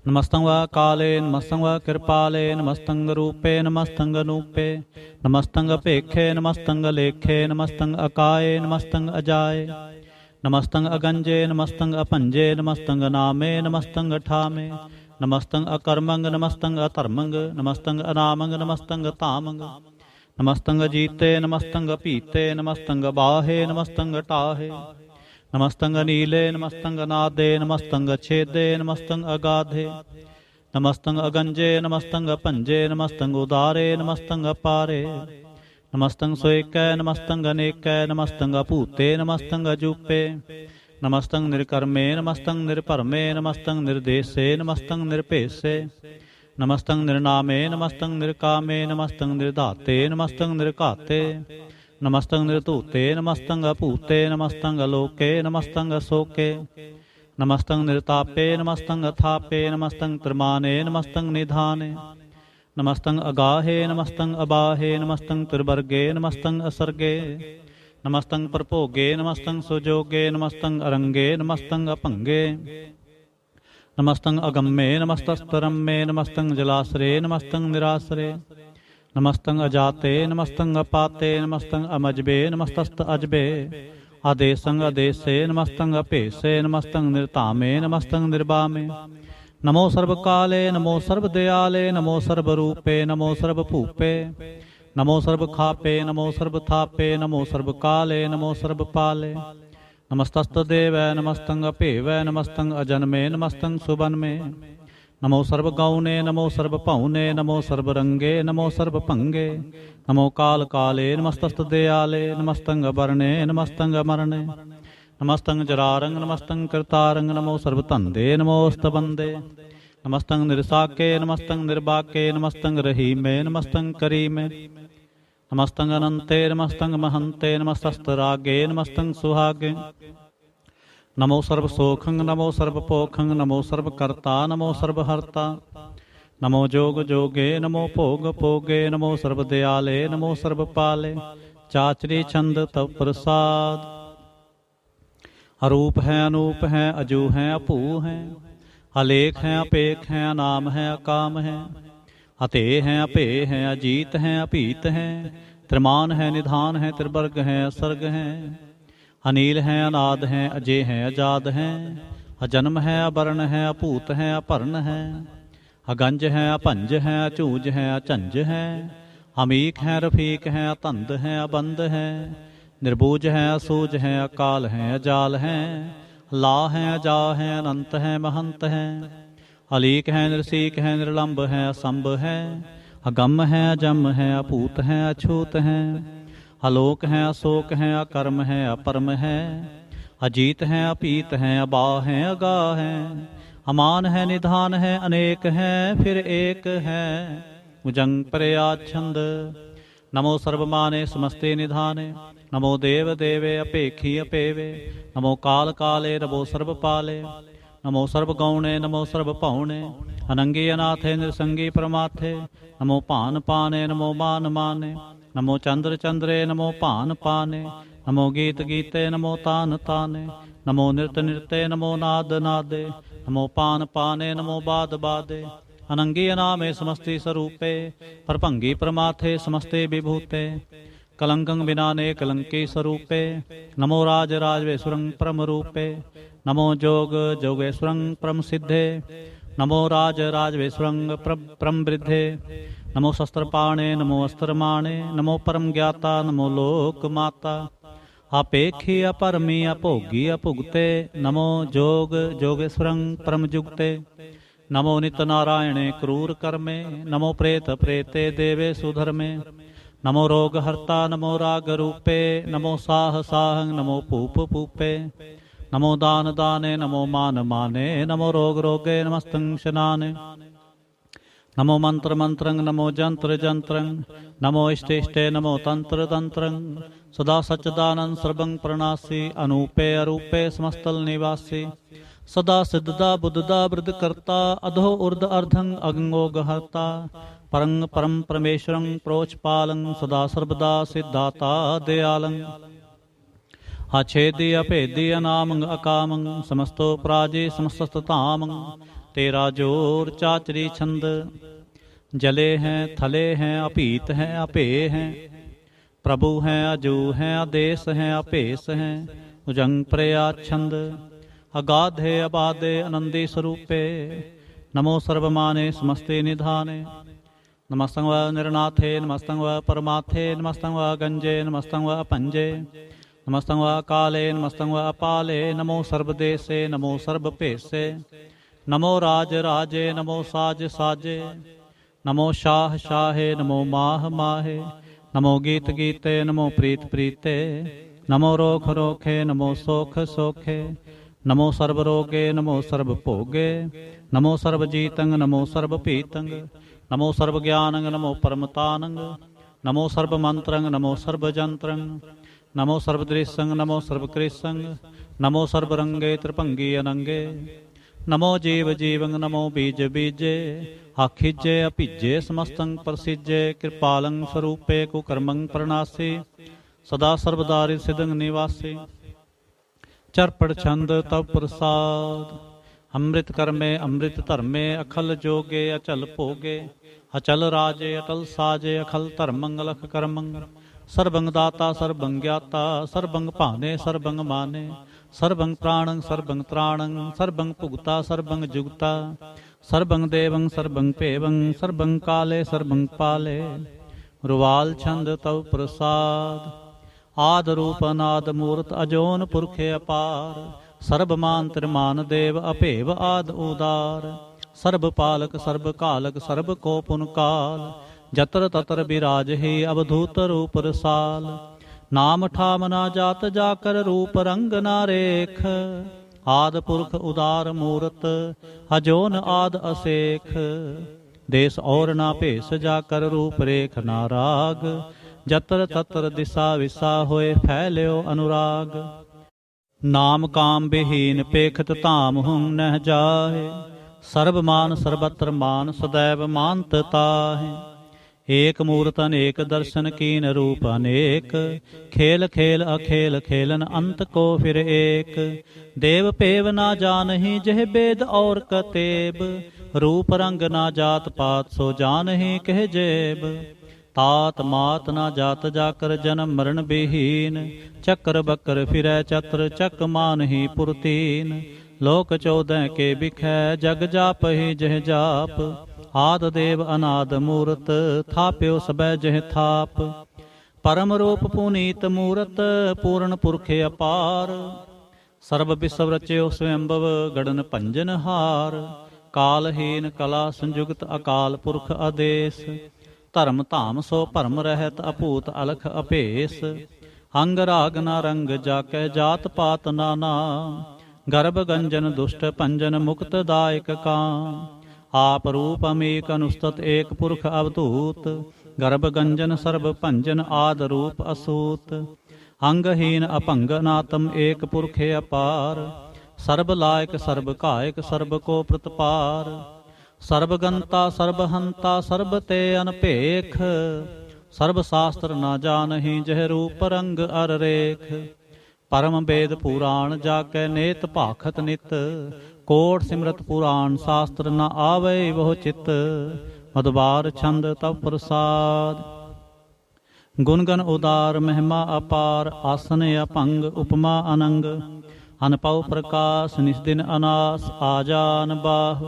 ਨਮਸਤੰ ਵਾ ਕਾਲੇ, ਨਮਸਤੰ ਵਾ ਕਿਰਪਾਲੇ। ਨਮਸਤੰ ਰੂਪੇ, ਨਮਸਤੰ ਅਨੂਪੇ। ਨਮਸਤੰ ਭੇਖੇ, ਨਮਸਤੰ ਲੇਖੇ। ਨਮਸਤੰ ਅਕਾਏ, ਨਮਸਤੰ ਅਜਾਏ। ਨਮਸਤੰ ਅਗੰਜੇ, ਨਮਸਤੰ ਅਭੰਜੇ। ਨਮਸਤੰ ਨਾਮੇ, ਨਮਸਤੰ ਠਾਮੇ। ਨਮਸਤੰ ਅਕਰਮੰਗ, ਨਮਸਤੰ ਅਧਰਮੰਗ। ਨਮਸਤੰ ਅਨਾਮੰਗ, ਨਮਸਤੰ ਧਾਮੰਗ। ਨਮਸਤੰ ਅਜੀਤੇ, ਨਮਸਤੰ ਭੀਤੇ। ਨਮਸਤੰ ਬਾਹੇ, ਨਮਸਤੰ ਢਾਹੇ। ਨਮਸਤੰ ਨੀਲੇ, ਨਮਸਤੰ ਨਾਦੇ। ਨਮਸਤੰ ਛੇਦੇ, ਨਮਸਤੰ ਅਗਾਧੇ। ਨਮਸਤੰ ਅਗੰਜੇ, ਨਮਸਤੰ ਭੰਜੇ। ਨਮਸਤੰ ਉਦਾਰੇ, ਨਮਸਤੰ ਅਪਾਰੇ। ਨਮਸਤੰ ਸੋਇਕੈ, ਨਮਸਤੰ ਅਨੇਕੈ। ਨਮਸਤੰ ਅਭੂਤੇ, ਨਮਸਤੰ ਅਜੂਪੇ। ਨਮਸਤੰ ਨਿਰਕਰਮੇ, ਨਮਸਤੰ ਨਿਰਭਰਮੇ। ਨਮਸਤੰ ਨਿਰਦੇਸੇ, ਨਮਸਤੰ ਨਿਰਭੇਸੇ। ਨਮਸਤੰ ਨਿਰਨਾਮੇ, ਨਮਸਤੰ ਨਿਰਕਾਮੇ। ਨਮਸਤੰ ਨਿਰਧਾਤੇ, ਨਮਸਤੰ ਨਿਰਘਾਤੇ। ਨਮਸਤੰ ਨਿਰਧੂਤੇ, ਨਮਸਤੰ ਅਭੂਤੇ। ਨਮਸਤੰ ਅਲੋਕੇ, ਨਮਸਤੰ ਅਸੋਕੇ। ਨਮਸਤੰ ਨਿਰਤਾਪੇ, ਨਮਸਤੰ ਅਥਾਪੇ। ਨਮਸਤੰ ਤ੍ਰਿਮਾਨੇ, ਨਮਸਤੰ ਨਿਧਾਨੇ। ਨਮਸਤੰ ਅਗਾਹੇ, ਨਮਸਤੰ ਅਬਾਹੇ। ਨਮਸਤੰ ਤ੍ਰਿਵਰਗੇ, ਨਮਸਤੰ ਅਸਰਗੇ। ਨਮਸਤੰ ਪ੍ਰਭੋਗੇ, ਨਮਸਤੰ ਸੁਜੋਗੇ। ਨਮਸਤੰ ਅਰੰਗੇ, ਨਮਸਤੰ ਅਭੰਗੇ। ਨਮਸਤੰ ਅਗੰਮੇ, ਨਮਸਤਸਤਰੰਮੇ। ਨਮਸਤੰ ਜਲਾਸਰੇ, ਨਮਸਤੰ ਨਿਰਾਸਰੇ। ਨਮਸਤੰ ਅਜਾਤੇ, ਨਮਸਤੰ ਅਪਾਤੇ। ਨਮਸਤੰ ਅਮਜਬੇ, ਨਮਸਤਸਤ ਅਜਬੇ। ਆਦੇਸੰ ਅਦੇਸੇ, ਨਮਸਤੰ ਅਭੇਸੇ। ਨਮਸਤੰ ਨਿਰਧਾਮੇ, ਨਮਸਤੰ ਨਿਰਬਾਮੇ। ਨਮੋ ਸਰਬ ਕਾਲੇ, ਨਮੋ ਸਰਬ ਦਿਆਲੇ। ਨਮੋ ਸਰਬ ਰੂਪੇ, ਨਮੋ ਸਰਬ ਭੂਪੇ। ਨਮੋ ਸਰਬ ਖਾਪੇ, ਨਮੋ ਸਰਬ ਥਾਪੇ। ਨਮੋ ਸਰਬ ਕਾਲੇ, ਨਮੋ ਸਰਬ ਪਾਲੇ। ਨਮਸਤਸਤ ਦੇਵੈ, ਨਮਸਤੰ ਅਭੇਵੈ। ਨਮਸਤੰ ਅਜਨਮੇ, ਨਮਸਤੰ ਸੁਬਨਮੇ। ਨਮੋ ਸਰਬ ਗੌਨੇ, ਨਮੋ ਸਰਬ ਭਉਨੇ। ਨਮੋ ਸਰਬ ਰੰਗੇ, ਨਮੋ ਸਰਬ ਭੰਗੇ। ਨਮੋ ਕਾਲ ਕਾਲੇ, ਨਮਸਤਸਤ ਦਿਆਲੇ। ਨਮਸਤੰ ਅਬਰਣੇ, ਨਮਸਤੰ ਅਮਰਣੇ। ਨਮਸਤੰ ਜਰਾਰੰਗ, ਨਮਸਤੰ ਕਰਤਾਰੰਗ। ਨਮੋ ਸਰਬ ਧੰਦੇ, ਨਮੋਸਤ ਬੰਦੇ। ਨਮਸਤੰ ਨਿਰਸਾਕੇ, ਨਮਸਤੰ ਨਿਰਬਾਕੇ। ਨਮਸਤੰ ਰਹੀਮੇ, ਨਮਸਤੰ ਕਰੀਮੇ। ਨਮਸਤੰ ਅਨੰਤੇ, ਨਮਸਤੰ ਮਹੰਤੇ। ਨਮਸਤਸਤ ਰਾਗੇ, ਨਮਸਤੰ ਸੁਹਾਗੇ। ਨਮੋ ਸਰਬ ਸੋਖੰ, ਨਮੋ ਸਰਬ ਭੋਖੰ। ਨਮੋ ਸਰਬ ਕਰਤਾ, ਨਮੋ ਸਰਬ ਹਰਤਾ। ਨਮੋ ਜੋਗ ਜੋਗੇ, ਨਮੋ ਭੋਗ ਭੋਗੇ। ਨਮੋ ਸਰਬ ਦਿਆਲੇ, ਨਮੋ ਸਰਬ ਪਾਲੇ। ਚਾਚਰੀ ਛੰਦ ਤਵ ਪ੍ਰਸਾਦ। ਅਰੂਪ ਹੈ, ਅਨੂਪ ਹੈ, ਅਜੂ ਹੈ, ਅਭੂ ਹੈ। ਅਲੇਖ ਹੈ, ਅਪੇਖ ਹੈ, ਅਨਾਮ ਹੈ, ਅਕਾਮ ਹੈ। ਅਤੇ ਹੈ, ਅਭੇ ਹੈ, ਅਜੀਤ ਹੈ, ਅਭੀਤ ਹੈ। ਤ੍ਰਿਮਾਨ ਹੈ, ਨਿਧਾਨ ਹੈ, ਤ੍ਰਿਵਰਗ ਹੈ, ਅਸਰਗ ਹੈ। ਅਨੀਲ ਹੈ, ਅਨਾਦ ਹੈ, ਅਜੇ ਹੈ, ਅਜਾਦ ਹੈ। ਅਜਨਮ ਹੈ, ਅਬਰਨ ਹੈ, ਅਭੂਤ ਹੈ, ਅਭਰਨ ਹੈ। ਅਗੰਜ ਹੈ, ਅਭੰਜ ਹੈ, ਅਝੂਜ ਹੈ, ਅਝੰਜ ਹੈ। ਅਮੀਕ ਹੈ, ਰਫੀਕ ਹੈ, ਅਤੰਦ ਹੈ, ਅਬੰਦ ਹੈ। ਨਿਰਬੂਜ ਹੈ, ਅਸੂਜ ਹੈ, ਅਕਾਲ ਹੈ, ਅਜਾਲ ਹੈ। ਲਾ ਹੈ, ਅਜਾ ਹੈ, ਅਨੰਤ ਹੈ, ਮਹੰਤ ਹੈ। ਅਲੀਕ ਹੈ ਨਿਰਸੀਕ ਹੈ ਨਿਰਲੰਭ ਹੈ ਅਸੰਭ ਹੈ ਅਗੰਮ ਹੈ ਅਜੰਮ ਹੈ ਅਭੂਤ ਹੈ ਅਛੂਤ ਹੈ ਅਲੋਕ ਹੈ ਅਸੋਕ ਹੈ ਅਕਰਮ ਹੈ ਅਪਰਮ ਹੈ ਅਜੀਤ ਹੈ ਅਪੀਤ ਹੈ ਅਬਾ ਹੈ ਅਗਾ ਹੈ ਅਮਾਨ ਹੈ ਨਿਧਾਨ ਹੈ ਅਨੇਕ ਹੈ ਫਿਰ ਏਕ ਹੈ ਭੁਜੰਗ ਪਰਿਆਛੰਦ। ਨਮੋ ਸਰਬਮਾਨੇ ਸਮਸਤੇ ਨਿਧਾਨੇ ਨਮੋ ਦੇਵ ਦੇਵੇ ਅਪੇਖੀ ਅਪੇਵੇ ਨਮੋ ਕਾਲ ਕਾਲੇ ਨਮੋ ਸਰਬ ਪਾਲੇ ਨਮੋ ਸਰਬ ਗੌਣੇ ਨਮੋ ਸਰਬ ਭਾਉਣੇ ਅਨੰਗੀ ਅਨਾਥੇ ਨਿਰਸੰਗੀ ਪ੍ਰਮਾਥੇ ਨਮੋ ਭਾਨ ਪਾਨੇ ਨਮੋ ਮਾਨ ਮਾਨੇ ਨਮੋ ਚੰਦਰ ਚੰਦਰੇ ਨਮੋ ਭਾਨ ਪਾਨੇ ਨਮੋ ਗੀਤ ਗੀਤੇ ਨਮੋ ਤਾਨ ਤਾਨੇ ਨਮੋ ਨਿਰਤ ਨਿਰਤੇ ਨਮੋ ਨਾਦ ਨਾਦੇ ਨਮੋ ਪਾਨ ਪਾਨੇ ਨਮੋ ਬਾਦ ਬਾਦੇ ਅਨੰਗੀ ਅਨਾਮੇ ਸਮਸਤੀ ਸਰੂਪੇ ਪਰਭੰਗੀ ਪ੍ਰਮਾਥੇ ਸਮਸਤੇ ਵਿਭੂਤੇ ਕਲੰਕੰ ਬਿਨਾਨੇ ਕਲੰਕੀ ਸਰੂਪੇ ਨਮੋ ਰਾਜ ਰਾਜਵੇਸ਼ਵਰੰ ਪਰਮ ਰੂਪੇ ਨਮੋ ਜੋਗ ਜੋਗੇਸ਼ਵਰੰ ਪਰਮ ਸਿੱਧੇ ਨਮੋ ਰਾਜ ਰਾਜਵੇਸ਼ਵਰੰ ਪਰਮ ਬ੍ਰਿਧੇ ਨਮੋ ਸ਼ਸਤਰ ਪਾਣੇ ਨਮੋ ਅਸਤਰ ਮਾਣੇ ਨਮੋ ਪਰਮ ਗਿਆਤਾ ਨਮੋ ਲੋਕ ਮਾਤਾ ਆਪੇਖੀ ਅਪਰਮੀ ਅਭੋਗੀ ਅਭੁਗਤੇ ਨਮੋ ਜੋਗ ਜੋਗੇਸ਼ਵਰੰ ਪਰਮ ਜੁਗਤੇ ਨਮੋ ਨਿਤ ਨਾਰਾਇਣੇ ਕਰੂਰ ਕਰਮੇ ਨਮੋ ਪ੍ਰੇਤ ਪ੍ਰੇਤੇ ਦੇਵੇ ਸੁਧਰਮੇ ਨਮੋ ਰੋਗ ਹਰਤਾ ਨਮੋ ਰਾਗ ਰੂਪੇ ਨਮੋ ਸਾਹ ਸਾਹੰ ਨਮੋ ਭੂਪ ਭੂਪੇ ਨਮੋ ਦਾਨ ਦਾਨੇ ਨਮੋ ਮਾਨ ਮਾਨੇ ਨਮੋ ਰੋਗ ਰੋਗੇ ਨਮਸਤੰ ਸ਼ਨਾਨੇ ਨਮੋ ਮੰਤਰ ਮੰਤਰੰ ਨਮੋ ਜੰਤਰ ਜੰਤਰੰ ਨਮੋ ਇਸ਼ਟੇ ਇਸ਼ਟੇ ਨਮੋ ਤੰਤਰ ਤੰਤਰੰ ਸਦਾ ਸਚਦਾਨੰਦ ਸਰਬੰ ਪ੍ਰਣਾਸੀ ਅਨੂਪੇ ਅਰੂਪੇ ਸਮਸਤਲ ਨਿਵਾਸੀ ਸਦਾ ਸਿੱਧਦਾ ਬੁੱਧਦਾ ਬ੍ਰਿਧ ਕਰਤਾ ਅਧੋ ਉਰਧ ਅਰਧੰ ਅਗੰਗੋਗ ਹਰਤਾ ਪਰੰ ਪਰਮ ਪਰਮੇਸ਼ਰੰ ਪ੍ਰੋਚ ਪਾਲੰ ਸਦਾ ਸਰਬਦਾ ਸਿਧਾਤਾ ਦਿਆਲੰ ਅਛੇਦੀ ਅਭੇਦੀ ਅਨਾਮੰ ਅਕਾਮੰ ਸਮਸਤੋ ਪ੍ਰਾਜੇ ਸਮਸਤ ਧਾਮੰ ਤੇਰਾ ਜੋਰ ਚਾਚਰੀ ਛੰਦ ਜਲੇ ਹੈ ਥਲੇ ਹੈ ਅਭੀਤ ਹੈ ਅਭੇ ਹੈ ਪ੍ਰਭੂ ਹੈ ਅਜੂ ਹੈ ਆਦੇਸ ਹੈ ਅਭੇਸ ਹੈ ਭੁਜੰਗ ਪ੍ਰਿਆਛੰਦ ਅਗਾਧੇ ਅਬਾਦੇ ਆਨੰਦੀ ਸਰੂਪੇ ਨਮੋ ਸਰਬਮਾਨੇ ਸਮਸਤੇ ਨਿਧਾਨੇ ਨਮਸਤੰ ਵਾ ਨਿਰਨਾਥੇ ਨਮਸਤੰ ਵਾ ਪਰਮਾਥੇ ਨਮਸਤੰ ਵਾ ਗੰਜੇ ਨਮਸਤੰ ਵਾ ਪੰਜੇ ਨਮਸਤੰ ਵਾ ਕਾਲੇ ਨਮਸਤੰ ਵਾ ਅਪਾਲੇ ਨਮੋ ਸਰਬਦੇਸੇ ਨਮੋ ਸਰਬ ਭੇਸੇ ਨਮੋ ਰਾਜ ਰਾਜੇ ਨਮੋ ਸਾਜ ਸਾਜੇ ਨਮੋ ਸ਼ਾਹ ਸ਼ਾਹੇ ਨਮੋ ਮਾਹ ਮਾਹੇ ਨਮੋ ਗੀਤ ਗੀਤੇ ਨਮੋ ਪ੍ਰੀਤ ਪ੍ਰੀਤੇ ਨਮੋ ਰੋਖ ਰੋਖੇ ਨਮੋ ਸੋਖ ਸੋਖੇ ਨਮੋ ਸਰਬ ਰੋਗੇ ਨਮੋ ਸਰਬ ਭੋਗੇ ਨਮੋ ਸਰਬ ਜੀਤੰ ਨਮੋ ਸਰਬ ਭੀਤੰ ਨਮੋ ਸਰਬ ਗਿਆਨੰ ਨਮੋ ਪਰਮਤਾਨੰ ਨਮੋ ਸਰਬ ਮੰਤਰੰ ਨਮੋ ਸਰਬ ਜੰਤਰੰ ਨਮੋ ਸਰਬ ਦ੍ਰਿਸ਼ੰ ਨਮੋ ਸਰਬ ਕ੍ਰਿਸ਼ੰ ਨਮੋ ਸਰਬ ਰੰਗੇ ਤ੍ਰਿਭੰਗੀ ਅਨੰਗੇ ਨਮੋ ਜੀਵ ਜੀਵੰ ਨਮੋ ਬੀਜ ਬੀਜੇ ਆਖਿਜੇ ਅਭਿਜੇ ਸਮਸਤੰ ਪ੍ਰਸਿਜੇ ਕਿਰਪਾਲੰ ਸਰੂਪੇ ਕੁਕਰਮੰ ਪ੍ਰਣਾਸੀ ਸਦਾ ਸਰਬਦਾਰਿ ਸਿਦੰ ਨਿਵਾਸੀ ਚਰਪੜ ਛੰਦ ਤਵ ਪ੍ਰਸਾਦ ਅੰਮ੍ਰਿਤ ਕਰਮੇ ਅੰਮ੍ਰਿਤ ਧਰਮੇ ਅਖਲ ਜੋਗੇ ਅਚਲ ਭੋਗੇ ਅਚਲ ਰਾਜੇ ਅਟਲ ਸਾਜੇ ਅਖਲ ਧਰਮੰ ਅਲਖ ਕਰਮੰ ਸਰਬੰਗ ਦਾਤਾ ਸਰਬੰਗ ਗਿਆਤਾ ਸਰਬੰਗ ਭਾਨੇ ਸਰਬੰਗ ਮਾਨੇ ਸਰਬੰਗ ਪ੍ਰਾਣੰ ਸਰਬੰਗ ਤ੍ਰਾਣੰ ਸਰਬੰਗ ਭੁਗਤਾ ਸਰਬੰਗ ਜੁਗਤਾ ਸਰਬੰਗ ਦੇਵੰ ਸਰਬੰਗ ਭੇਵੰ ਸਰਬੰਗ ਕਾਲੇ ਸਰਬੰਗ ਪਾਲੇ ਰੁਵਾਲ ਛੰਦ ਤਵ ਪ੍ਰਸਾਦ ਆਦ ਰੂਪ ਅਨਾਦ ਮੂਰਤ ਅਜੋਨ ਪੁਰਖ ਅਪਾਰ ਸਰਬ ਮਾਨ ਤਿਰਮਾਨ ਦੇਵ ਅਭੇਵ ਆਦ ਉਦਾਰ ਸਰਬ ਪਾਲਕ ਸਰਬ ਕਾਲਕ ਸਰਬ ਕੋ ਪੁਨ ਕਾਲ ਜਤਰ ਤਤਰ ਬਿਰਾਜਹਿ ਅਵਧੂਤ ਰੂਪ ਰਸਾਲ ਨਾਮ ਠਾਮ ਨਾ ਜਾਤ ਜਾ ਕਰ ਰੂਪ ਰੰਗ ਨਾ ਰੇਖ ਆਦ ਪੁਰਖ ਉਦਾਰ ਮੂਰਤ ਅਜੋਨ ਆਦ ਅਸੇਖ ਦੇਸ ਔਰ ਨਾ ਭੇਸ ਜਾ ਕਰ ਰੂਪ ਰੇਖ ਨਾ ਰਾਗ ਜਤਰ ਤਤਰ ਦਿਸਾ ਵਿਸਾ ਹੋਏ ਫੈਲਿਓ ਅਨੁਰਾਗ ਨਾਮ ਕਾਮ ਬਿਹੀਨ ਪੇਖਤ ਧਾਮ ਹੁੰ ਨਹਿ ਜਾਹੇ ਸਰਬ ਮਾਨ ਸਰਬਤਰ ਮਾਨ ਸदैव ਮਾਨਤ ਤਾਹੇ ਏਕ ਮੂਰਤ ਅਨੇਕ ਦਰਸ਼ਨ ਕੀਨ ਰੂਪ ਅਨੇਕ ਖੇਲ ਖੇਲ ਅਖੇਲ ਖੇਲਨ ਅੰਤ ਕੋ ਫਿਰ ਏਕ ਦੇਵ ਭੇਵ ਨਾ ਜਾਨਹੀ ਜਹ ਬੇਦ ਔਰ ਕਤੇਬ ਰੂਪ ਰੰਗ ਨਾ ਜਾਤ ਪਾਤ ਸੋ ਜਾਨਹੀ ਕਹਿ ਜੇਬ ਤਾਤ ਮਾਤ ਨਾ ਜਾਤ ਜਾਕਰ ਜਨਮ ਮਰਨ ਬਿਹੀਨ ਚੱਕਰ ਬੱਕਰ ਫਿਰੈ ਚਤਰ ਚੱਕ ਮਾਨਹੀ ਪੁਰਤੀਨ ਲੋਕ 14 ਕੇ ਬਿਖੈ ਜਗ ਜਾਪਹਿ ਜਹ ਜਾਪ ਆਦ ਦੇਵ ਅਨਾਦ ਮੂਰਤ ਥਾਪਿਓ ਸਬੈ ਜਹ ਥਾਪ ਪਰਮ ਰੂਪ ਪੁਨੀਤ ਮੂਰਤ ਪੂਰਨ ਪੁਰਖ ਅਪਾਰ ਸਰਬ ਵਿਸਵ ਰਚਿਓ ਸਵੰਭਵ ਗੜਨ ਭੰਜਨ ਹਾਰ कालहीन कला संयुक्त अकाल पुरख आदेश। धर्म धाम सो भरम रहत अपूत अलख अभेस। अंग राग न रंग जाकै जात पात नाना। गर्भ गंजन दुष्ट पंजन मुक्त दायक काम। आप रूप अमेक अनुस्तत एक पुरख अवधूत। गर्भ गंजन सर्ब भंजन आद रूप असूत। अंगहीन अपंग नातम एक पुरखे अपार। सर्ब लायक सर्ब कायक सर्ब को प्रतपार। सर्ब गंता सर्ब हंता सर्ब ते अनपेख। सर्ब शास्त्र न जानहि जह रूप रंग अर रेख। परम वेद पुराण जाकै नेत भाखत नित। कोट सिमरत पुराण शास्त्र न आवे वह चित। मधुबार छंद तव प्रसाद। गुणगन उदार महिमा अपार। आसन अपंग उपमा अनंग। अनपव प्रकाश निस्दिन अनास। आजान बाह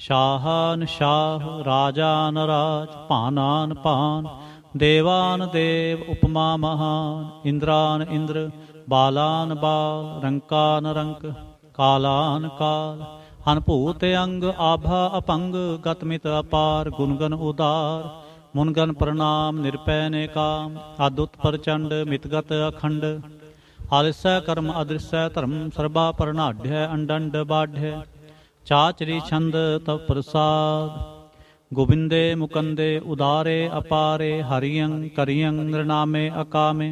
शाहान शाह। राजान राज पानान पान। देवान देव उपमा महान। इंद्रान इंद्र बालान बाल। रंकान रंक कालान काल। अनभूत अंग आभा अपंग। गतमित अपार गुणगन उदार। मुनगन प्रणाम निरपै ने काम। अद्भुत प्रचंड मितगत अखंड। आलिस्य कर्म अदृश्य धर्म सर्वा परनाढ़ अंडंड बाढ़। चाचरी छंद तव प्रसाद। गोविंदे मुकंदे उदारे अपारे। हरियं करियं नृनामे अकामे।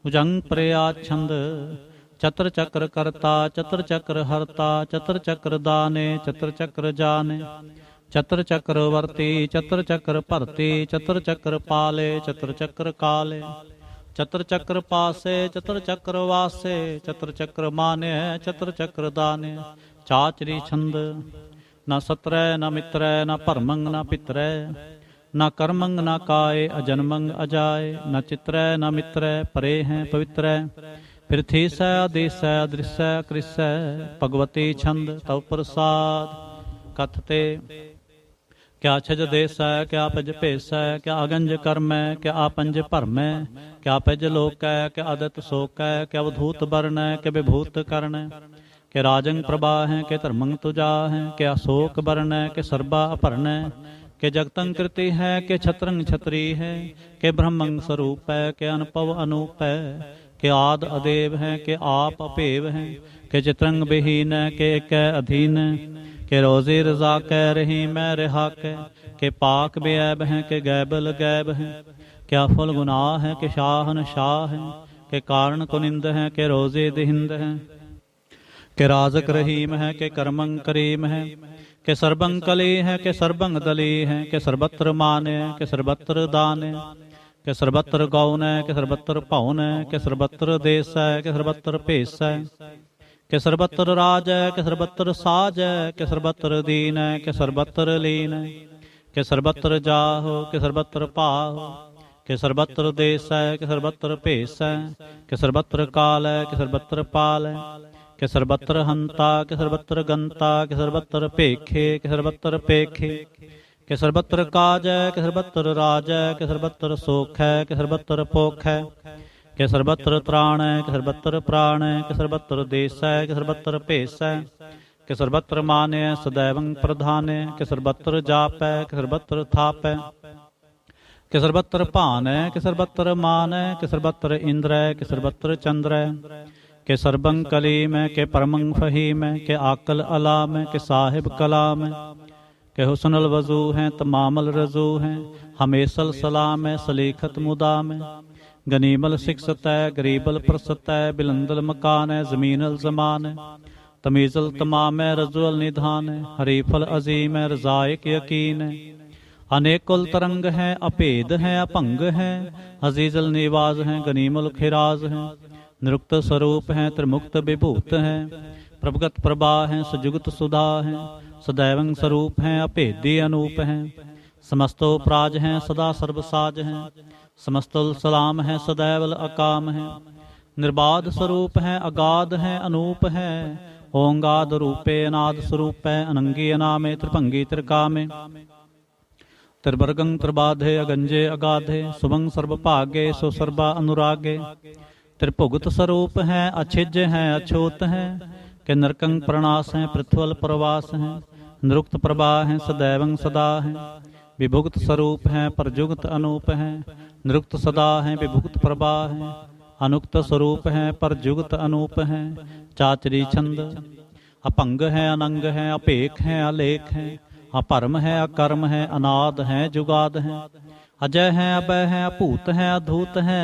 भुजंग प्रयात छंद। चत्र चक्र करता चत्र चक्र हरता। चत्र चक्र दाने चत्र चक्र जाने। चत्र चक्र वर्ती चत्र चक्र भरती। चत्र चक्र पाले चत्र चक्र काले। चत्र चक्र पासे चत्र चक्र वासे। चत्र चक्र माने चत्र चक्र दाने। चाचरी छंद। न सत्रय न मित्रय न परमंग न पितरय। न कर्मंग न काय अजन्मंग अजाय। न चित्रय न मित्रय परे हैं पवित्र। पृथ्वी स आदेश अदृश्य कृष्य। भगवती छंद तव प्रसाद। कथते क्या छज देश है क्या पज भेस है। क्या अगंज कर्म है क्या आपंज भरम है। क्या पज लोक है क्या आदत शोक है। क्या अवधूत वर्ण है क्या विभूत कर्ण है। के राजंग प्रभा है के धर्मंग तुजा है। के अशोक वर्ण है के सर्वा अपर्ण है। के जगतंग कृति है के छत्रंग छत्री है। के ब्रह्मंग स्वरूप है के अनुभव अनूप है। के आद अदेव है के आप अपेव है। के चित्रंग विहीन है के एक अधीन है। के रोजी रजा कह रही मैं रिहा के पाक बेऐब हैं के गैबल गैब हैं। क्या फुल गुनाह है के शाहन शाह हैं। के कारण कुनिंद हैं के रोजे दिहिंद हैं। के राजक रहीम है के कर्मंग करीम है। के सर्बंग कली है के सर्बंग दली है। के सर्वत्र माने के सर्वत्र दाने। के सर्वत्र गौन है के सर्वत्र पौन है। के सर्वत्र देश है के सर्वत्र भेस है। के सर्वत्र राज है के सर्वत्र साज है। के सर्वत्र दीन है के सर्वत्र लीन है। के सर्वत्र जाहो के सर्वत्र पाहो। के सर्वत्र देश है के सर्वत्र भेस है। के सर्वत्र काल है के सर्वत्र पाल है। के सर्वत्र हंता के सर्वत्र गंता। के सर्वत्र पेखे के सर्वत्र पेखे। के सर्वत्र काज है के सर्वत्र राज है। के सर्वत्र सोख है के सर्वत्र पोख है। के सर्वत्र त्राण है के सर्वत्र प्राण है। के सर्वत्र देश है के सर्वत्र भेस है। के सर्वत्र मान है सदैवं प्रधान है। के सर्वत्र जाप है के सर्वत्र थाप है। के सर्वत्र भान है के सर्वत्र मान है। के सर्वत्र इंद्र है के सर्वत्र चंद्र है। के सर्वं कलीम है के परमं फहीम है। के आकल अलाम है के साहिब कलाम है। के हुस्नल वजू हैं तमामल रजू हैं। हमेशल सलाम है सलीखत मुदाम है। गनीमल शिक्षत है गरीबल प्रसत है। बिलंदल मकान है जमीनल जमान है। तमीजल तमाम है रजुअल निधान है। हरीफल अजीम है रजायक यकीन है। अनेकुल तरंग हैं अभेद हैं अपंग हैं। अजीजल निवाज हैं गनीमल खिराज हैं। निरुक्त स्वरूप हैं त्रिमुक्त विभूत हैं। प्रभगत प्रभा हैं सजुगत सुधा हैं। सदैवं स्वरूप हैं अभेदी अनूप हैं। समस्तो प्राज हैं सदा सर्वसाज हैं। समस्तुल सलाम है सदैवल अकाम है। निर्बाध स्वरूप है अगाध है अनूप है। ओंगाद रूपे अनाद स्वरूप है। अनंगी अनामे त्रिभंगी त्रिकामे। त्रिवर्गं त्रिबाधे अगंजे अगाधे। शुभं सर्वभागे सो सर्वा अनुरागे। त्रिभुगत स्वरूप है अछिज है अछूत है। के नरकंग प्रणास हैं पृथ्वल प्रवास हैं। निरुक्त प्रभा है सदैवं सदा है, विभुक्त स्वरूप है परजुगत अनूप है। निरुक्त सदा है विभुक्त प्रभा है, अनुक्त स्वरूप है परजुगत अनूप है। चाचरी छंद अपंग है अनंग है, अपेख है अलेख है, अपरम है अकर्म है, अनाद है जुगाद है। अजय है अभय है, अभूत है अधूत है,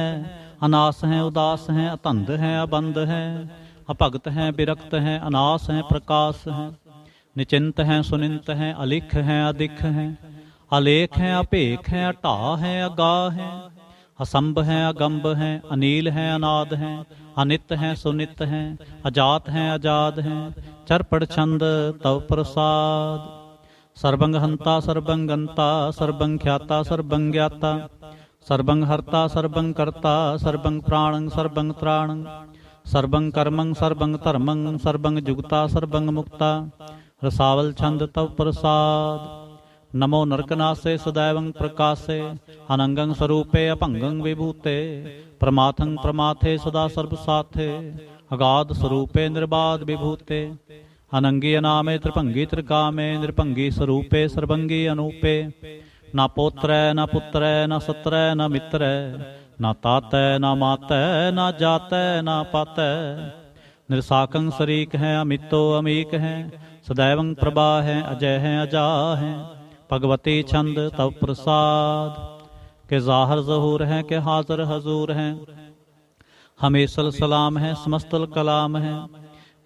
अनास है उदास है, अतंध है अबंध है, अपगत है विरक्त है, अनास है प्रकाश है। निचिंत है सुनिंत है, अलिख है अधिक है, अलेख है अपेख है, अटा है अगाह है, असंभ है अगंभ है, अनील है अनाद है, अनित है सुनित है, अजात है अजाद है। चरपड़ छंद तव प्रसाद। सर्वंग हंता सर्वं गंता, सर्वं ख्याता सर्वं ज्ञाता, सर्वं हर्ता सर्वं कर्ता, सर्वं प्राणं सर्वं त्राणं, सर्वं कर्मं सर्वं धर्मं, सर्वं जुगता सर्वं मुक्ता। रसावल छंद तव प्रसाद। नमो नरकनासे सदैवं प्रकाशे, अनंगं स्वरूपे अपंगं विभूते, प्रमाथं प्रमाथे सदा सर्वसाथे, अगाध स्वरूपे निर्बाध विभूते। अनंगी अनामे त्रिभंगी त्रिकामे, नृभंगी स्वरूपे सर्वंगी अनूपे। न पोत्र न पुत्र न सत्र न मित्र, न तात न मात न जात न पात। निरसाकं शरीक है अमितो अमीक है, सदैवं प्रभा है अजय है अजा है। भगवती छंद तव प्रसाद। के जाहर जहूर है के हाजर हजूर है, हमेशल सलाम है समस्तल कलाम है।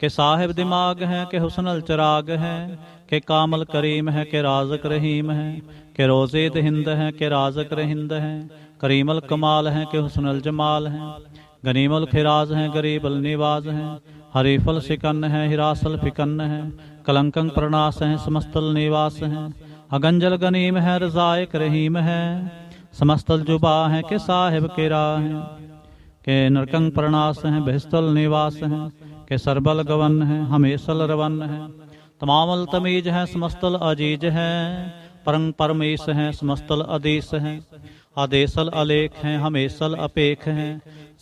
के साहिब दिमाग है के हुस्नल चिराग है, के कामल करीम है के राजक रहीम है। के रोज़ेद हिंद है के राजक रहिंद है, करीमल कमाल है के हुस्नल जमाल है। गनीमल खिराज है गरीबल निवाज है, हरीफल सिकन्न है हिरासल फिकन्न है। कलंकं प्रणास है समस्तल निवास है, अगंजल गनीम है रजायक रहीम है। समस्तल जुबा है के साहिब के राह है, के नरकंग प्रणास है बहिस्तल निवास है। के सरबल गवन है हमेशल रवन है, तमामल तमीज है समस्तल अजीज है। परंग परमेश है समस्तल अदीस है, आदेशल अलेख है हमेशल अपेख है।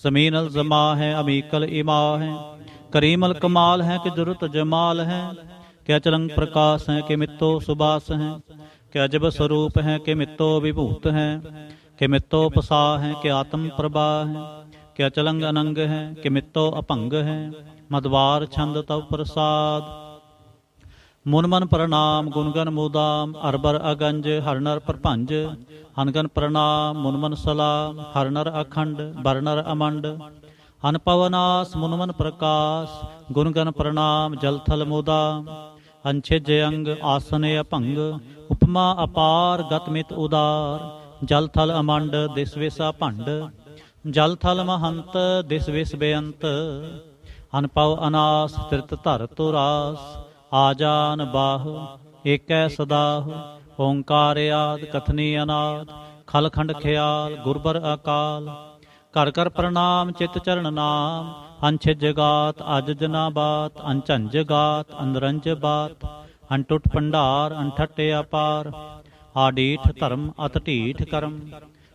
जमीनल जमा है अमीकल इमा है, करीमल कमाल है कि जुरुत जमाल है। के अचलंग प्रकाश है कि मित्तो सुबास है, के अजब स्वरूप है कि मित्तो विभूत है। के मित्तो पसा है कि आत्म प्रभा है, के अचलंग अनंग है कि मित्तो अपंग है। मदवार छंद तव प्रसाद। मुनमन प्रणाम गुणगन मुदाम, अरबर अगंज हरनर प्रपंज। अनगन प्रणाम मुनमन सलाम, हरनर अखंड बरनर अमंड। अनपवनास मुनमन प्रकाश, गुणगन प्रणाम जलथल मुदाम। अंछिज अंग आसने अपंग, उपमा अपार गतमित उदार। जलथल almond this visa भंड, जलथल Mahant this विस बेअंत। अनपव अनास तिरत धर तुरास, आजान बाह एकै सदाह। ओंकार आद कथनी अनाद, खलखंड ख्याल गुरबर अकाल। कर कर प्रणाम चित चरण नाम, अंछिज गात अज जना बात। अनझंझ गात अनरंज बात, अनटुट भंडार अनठट अपार। आडीठ धर्म अत ढीठ करम,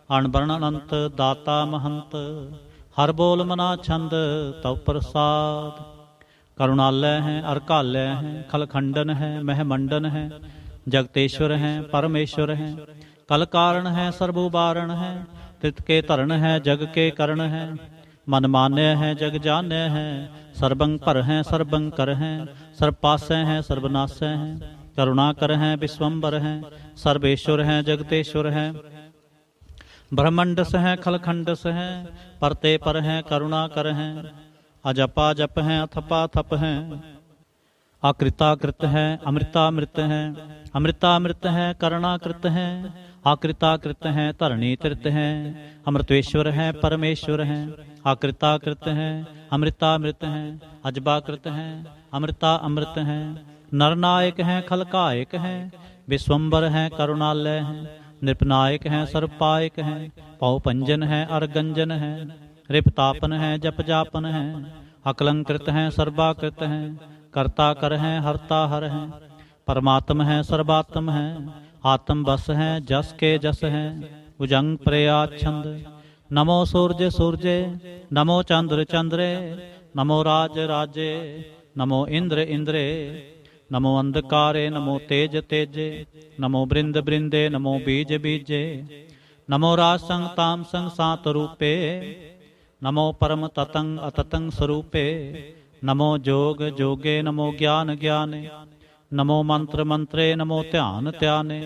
अणबरण अनंत दाता महंत। हर बोल मना छंद तव प्रसाद। करुणालय है अरकालय है, खलखंडन है महमंडन है। जगतेश्वर है परमेश्वर है, कल कारण है सर्वोबारण है। तित के तरण है जग के करण है, मन मान्य है जग जान्य है। सर्वंग पर है सर्वंग कर है, सर्वपास्य है सर्वनाशय है। करुणा कर है विश्वम्बर है, सर्वेश्वर है जगतेश्वर है। ब्रह्मंडस है खलखंडस है, परते पर है करुणा कर है। अजपा जप है अथपा थप है, आकृताकृत है अमृतामृत है। अमृतामृत है करुणाकृत है, आकृताकृत है धरणी तीर्थ है। अमृतेश्वर है परमेश्वर है, आकृताकृत है अमृतामृत है। अजबाकृत है अमृता अमृत है। नरनायक है खलकायक है, विश्वम्बर है करुणालय है। नृपनायक है सर्वपायक है, पौ पंजन है अरगंजन है। रिपतापन है जप जापन है, अकलंकृत है सर्वाकृत है। कर्ता कर है हरता हर है, परमात्म है सर्वात्म है। आत्म बस है जस के जस है, भुजंग प्रयाच्छंद। नमो सूर्य सूर्ये, नमो चंद्र चंद्रे। नमो राज राजे, नमो इंद्र इंद्रे। नमो अंधकारे नमो तेज तेजे, नमो बृंद बृंदे नमो बीज बीजे, नमो राज संग ताम संग सात रूपे, नमो परम ततंग अततंग स्वरूपे, नमो जोग जोगे नमो ज्ञान ज्ञाने, नमो मंत्र मंत्रे नमो ध्यान ध्याने,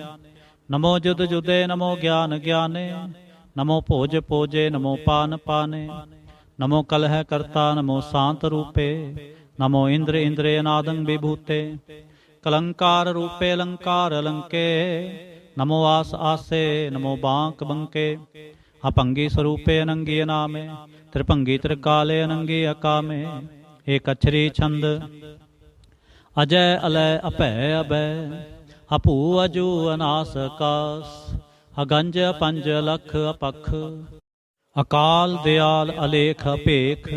नमो जुद जुदे नमो ज्ञान ज्ञाने, नमो भोज भोजे नमो पान पाने, नमो कलह कर्ता नमो शांत रूपे, नमो इंद्र इंद्रियनादं विभूते, कलंकार रूपे अलंकार अलंके, नमो आस आसे नमो बांक बंके, अपंगी स्वरूपे अनंगी नामे, त्रिभंगी त्रिकाले अनंगी अकामे, एक अक्षरी छंद अजय अलय अभय अभय, अपू अजू अनास आकाश, अगंज पंज लख अपख, अकाल दयाल अलेख अपेख,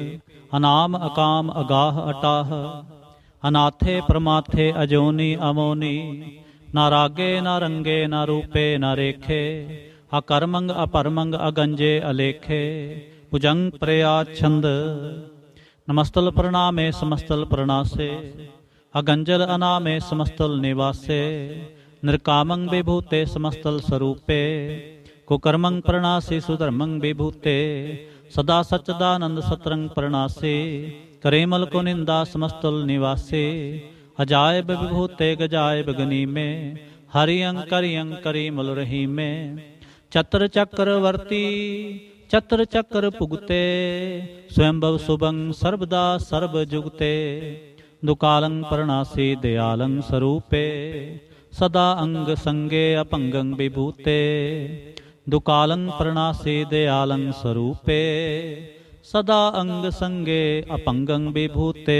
अनाम अकाम अगाह अटाह, अनाथे प्रमाथे अजोनी अमोनी, ना रागे ना रंगे ना रूपे ना रेखे, अकर्मंग अपरमंग अगंजे अलेखे, भुजंग प्रयाच्छंद, नमस्तल प्रणामे समस्तल प्रणासे, अगंजल अनामे समस्तल निवासे, निर्कामंग विभूते समस्तल स्वरूपे, कुकर्मंग प्रणासी सुधर्मंग विभूते, सदा सच्चिदानंद सतरंग प्रणासे, करेमल को निंदा समस्तल निवासे, अजायब विभूते गजायब गनी में, हरियंग करियंग करीमल रही में, चत्र चक्रवर्ती चत्र चक्र पुगते, स्वयंभव सुभंग सर्वदा सर्व जुगते, दुकालंग प्रणासी दयालंग स्वरूपे, सदा अंग संगे अपंगंग विभूते, दुकालं प्रणासी दयालं स्वरूपे, सदा अंग संगे अपंगं विभूते।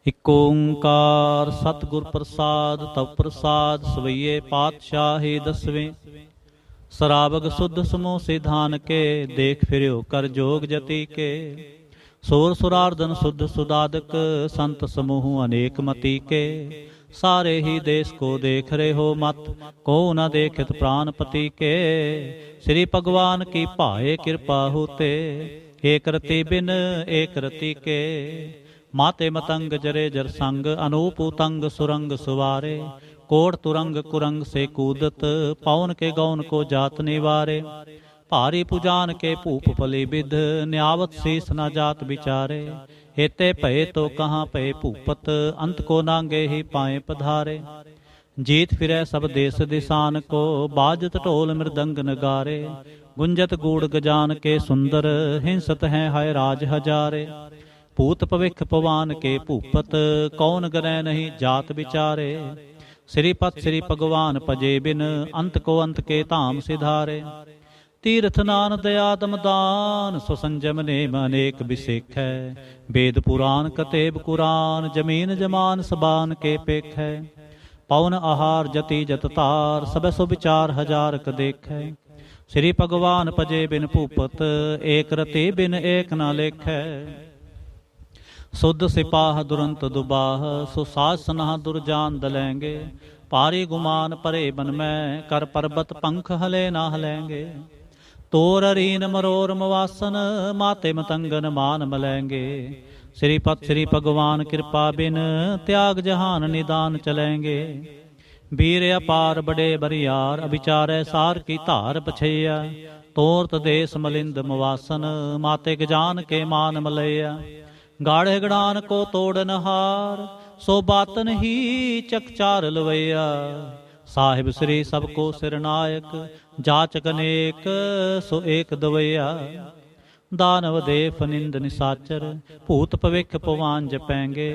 इक ओंकार सतगुर प्रसाद तव प्रसाद सवैये पातशाही दसवें, सरावग शुद्ध समूह सिधान के, देख फिर्यो कर जोग जति के, सोर सुरार्दन शुद्ध सुदादक, संत समूह अनेक मति के, सारे ही देश को देख रहे हो मत, को न देखत प्राणपति के, श्री भगवान की पाए कृपा होते, एक रति बिन एक रति के, माते मतंग जरे जर संग, अनूप उतंग सुरंग सुवारे, कोट तुरंग कुरंग से कूदत, पौन के गौन को जात निवारे, भारी पुजान के भूप फली विध, न्यावत शीस न जात विचारे, हेते भय तो कहाँ पय भूपत, अंत को नांगे ही पाए पधारे, जीत फिरै सब देश दिशान को, बाजत ढोल मृदंग नगारे, गुंजत गूढ़ गजान के सुंदर, हिंसत हैं हाय राज हजारे, भूत भविख पवान के भूपत, कौन गरह नहीं जात विचारे, श्रीपत श्री भगवान पजे बिन, अंत को अंत के धाम सिधारे, तीर्थ नान दया दमदान, स्वसंजम नेम अनेक बिसेख है, वेद पुराण कतेब कुरान, जमीन जमान सबान के पेख है, पवन आहार जति जततार, सब सुविचार हजार क देख है, श्री भगवान पजे बिन भूपत, एक रति बिन एक न लेख है, शुद्ध सिपाह दुरंत दुबाह, सुसाज सनाह दुर्जान दलेंगे, पारी गुमान परे बन में, कर पर्वत पंख हले ना हलेंगे, तोर रीन मरोर मवासन, माते मतंगन मान मलेंगे, श्रीपत श्री भगवान कृपा बिन, त्याग जहान निदान चलेंगे, वीर अपार बड़े बरियार, अभिचारे सार की धार पछैया, तोरत देश मलिंद मवासन, माते गजान के मान मलैया, गाढ़े गड़ान को तोड़न हार, सो बातन ही चकचार लवैया, साहिब श्री सबको सिरनायक, जाचक अनेक सो एक दवैया, दानव देव निंद निसाचर, भूत भविख पवान जपेंगे,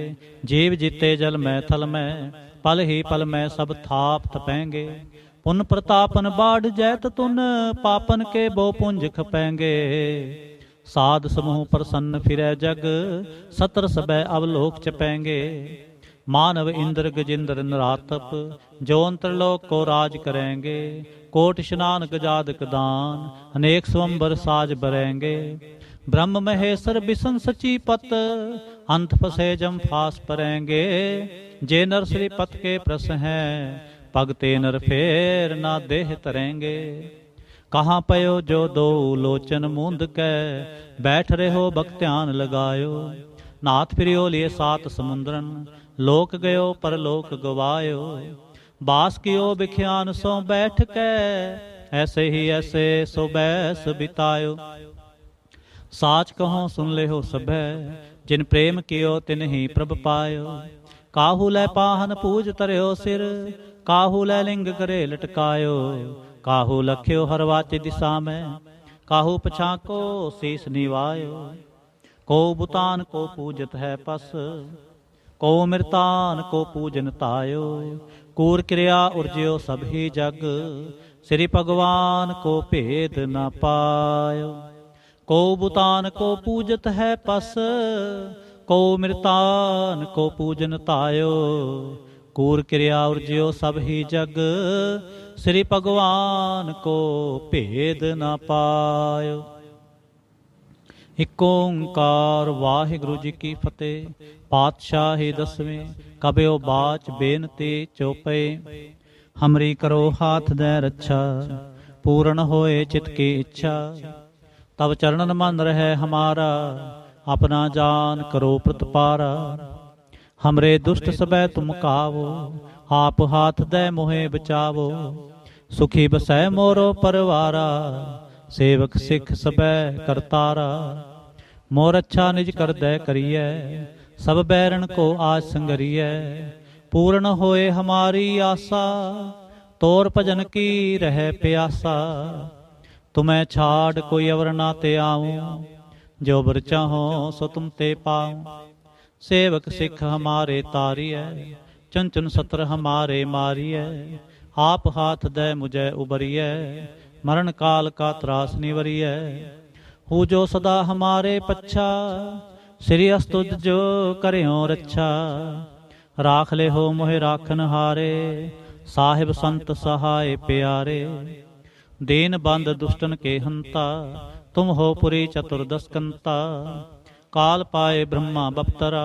जीव जीते जल में थल में, पल ही पल में सब थाप थपेंगे, पुन प्रतापन बाढ़ जैत तुन, पापन के बो पुंज खपेंगे, साध समूह प्रसन्न फिरै जग, सतर सबै अवलोक चपेंगे, मानव इंद्र गजेंद्र नरातप, जो अंतरलोक को राज करेंगे, कोट स्नान गजादक दान, अनेक स्वंबर साज बरेंगे, ब्रह्म महेश्वर बिसन सची पत, अंत फसे जम फास परेंगे, जे नर श्री पत के प्रस हैं, भगते नर फेर ना देह तरेंगे, कहाँ पयो जो दो लोचन मूंद कै, बैठ रहे हो भक्त्यान लगायो, नाथ फिरियो लिए सात समुद्रन, लोक गयो परलोक गवायो। बास कियो बिख्यान सो बैठ कै, ऐसे ही ऐसे सो बैस बितायो। साच कहो सुन ले हो सभै, जिन प्रेम कियो तिन ही प्रभ पायो। काहू लै पाहन पूज तरयो सिर, काहू लै लिंग करे लटकायो। काहू लख्यो हर वाच दिशा में, काहू पछाको शीस निवायो। को बुतान को पूजत है पस, को मृतान को पूजन तायो। कूर क्रिया उर्ज्यो सब ही जग, श्री भगवान को भेद न पायो। को बुतान को पूजत है पस, को मृतान को पूजन तायो। कूर क्रिया उर्ज्यो सब ही जग, श्री भगवान को भेद न पायो। इक ओंकार वाहिगुरु जी की फतेह। पातशाही दसवें कबियो बाच बेनती चौपे। हमरी करो हाथ दे रक्षा, पूर्ण होए चित की इच्छा। तब चरणन मन रहे हमारा, अपना जान करो प्रतपारा। हमरे दुष्ट सबै तुम कावो, आप हाथ दे मोहे बचावो। सुखी बसै मोरो परवारा, सेवक सिख सबै करतारा। मोर अच्छा निज कर दे करिए, सब बैरन को आज संगरिए। पूर्ण होए हमारी आशा, तोर भजन की रह प्यासा। तुम्हें छाड़ कोई अवर ना ते आऊं, जो बर चाहो सो तुम ते पाऊं। सेवक सिख हमारे तारिय, चुन चुन सत्र हमारे मारिय। आप हाथ दे मुझे उबरिय, मरण काल का त्रास निवरिय। हूँ जो सदा हमारे पच्छा, श्री अस्तुत जो करियो रक्षा। राख ले हो मोहे राखन हारे, साहिब संत सहाय प्यारे। दीन बंद दुष्टन के हंता, तुम हो पुरी चतुर्दश कंता। काल पाए ब्रह्मा बप्तरा,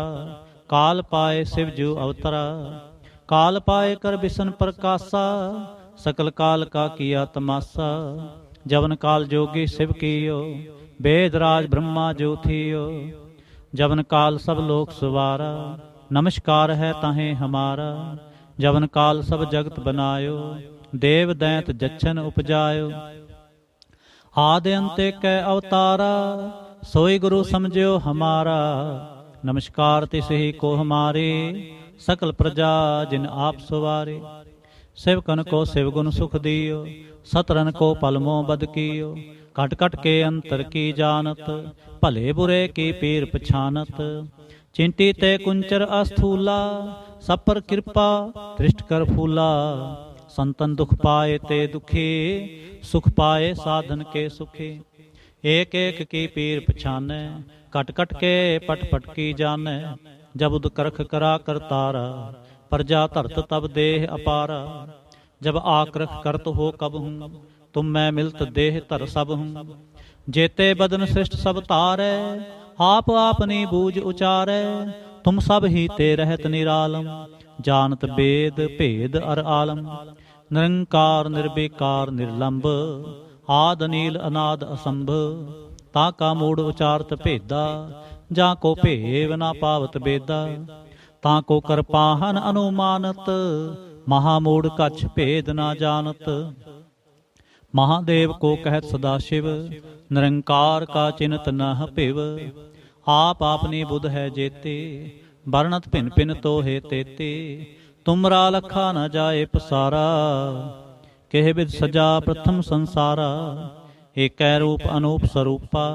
काल पाए शिवजू अवतरा। काल पाए कर बिसन प्रकाशा, सकल काल का किया तमाशा। जवन काल जोगी शिव कियो, वेद राज ब्रह्मा जो थियो। जवन काल सब लोक सवारा, नमस्कार है ताहे हमारा। जवन काल सब जगत बनायो, देव दैंत जच्छन उपजायो। आदि अंते कै अवतारा, सोई गुरु समझो हमारा। नमस्कार तिस ही को हमारे, सकल प्रजा जिन आप सवारे। सेवकन को शिव गुण सुख दियो, सतरन को पलमो बद कियो। कट कट के अंतर की जानत, भले बुरे की पीर पछानत। चिंटी ते कुंचर अस्थूला, सब पर कृपा दृष्ट कर फूला। संतन दुख पाए ते दुखी, सुख पाए साधन के सुखी। एक एक की पीर पछाने, कट कट के पट पट की जाने। जब उद करख करा करतारा, प्रजा धरत तब देह अपारा। जब आक्रख करत हो कब हूँ, तुम मैं मिलत देह धर सब हूँ। जेते बदन श्रेष्ठ सब तारै, आप आपनी बूझ उचारै। तुम सब ही ते रहत निरालम, जानत वेद भेद अर आलम। निरंकार निर्विकार निर्लंब, आद नील अनाद असंभ। ताका मूड उचारत भेदा, जा को भेव ना पावत बेदा। ताको कर पाहन अनुमानत, महामूड कछ भेद ना जानत। महादेव को कहत सदाशिव, निरंकार का चिन्हत न पिव। आप आपनी बुध है जेते, वर्णत भिन भिन तो हे तेते। तुमरा लखा न जाए पसारा, केह विद सजा प्रथम संसारा। एकै रूप अनूप स्वरूपा,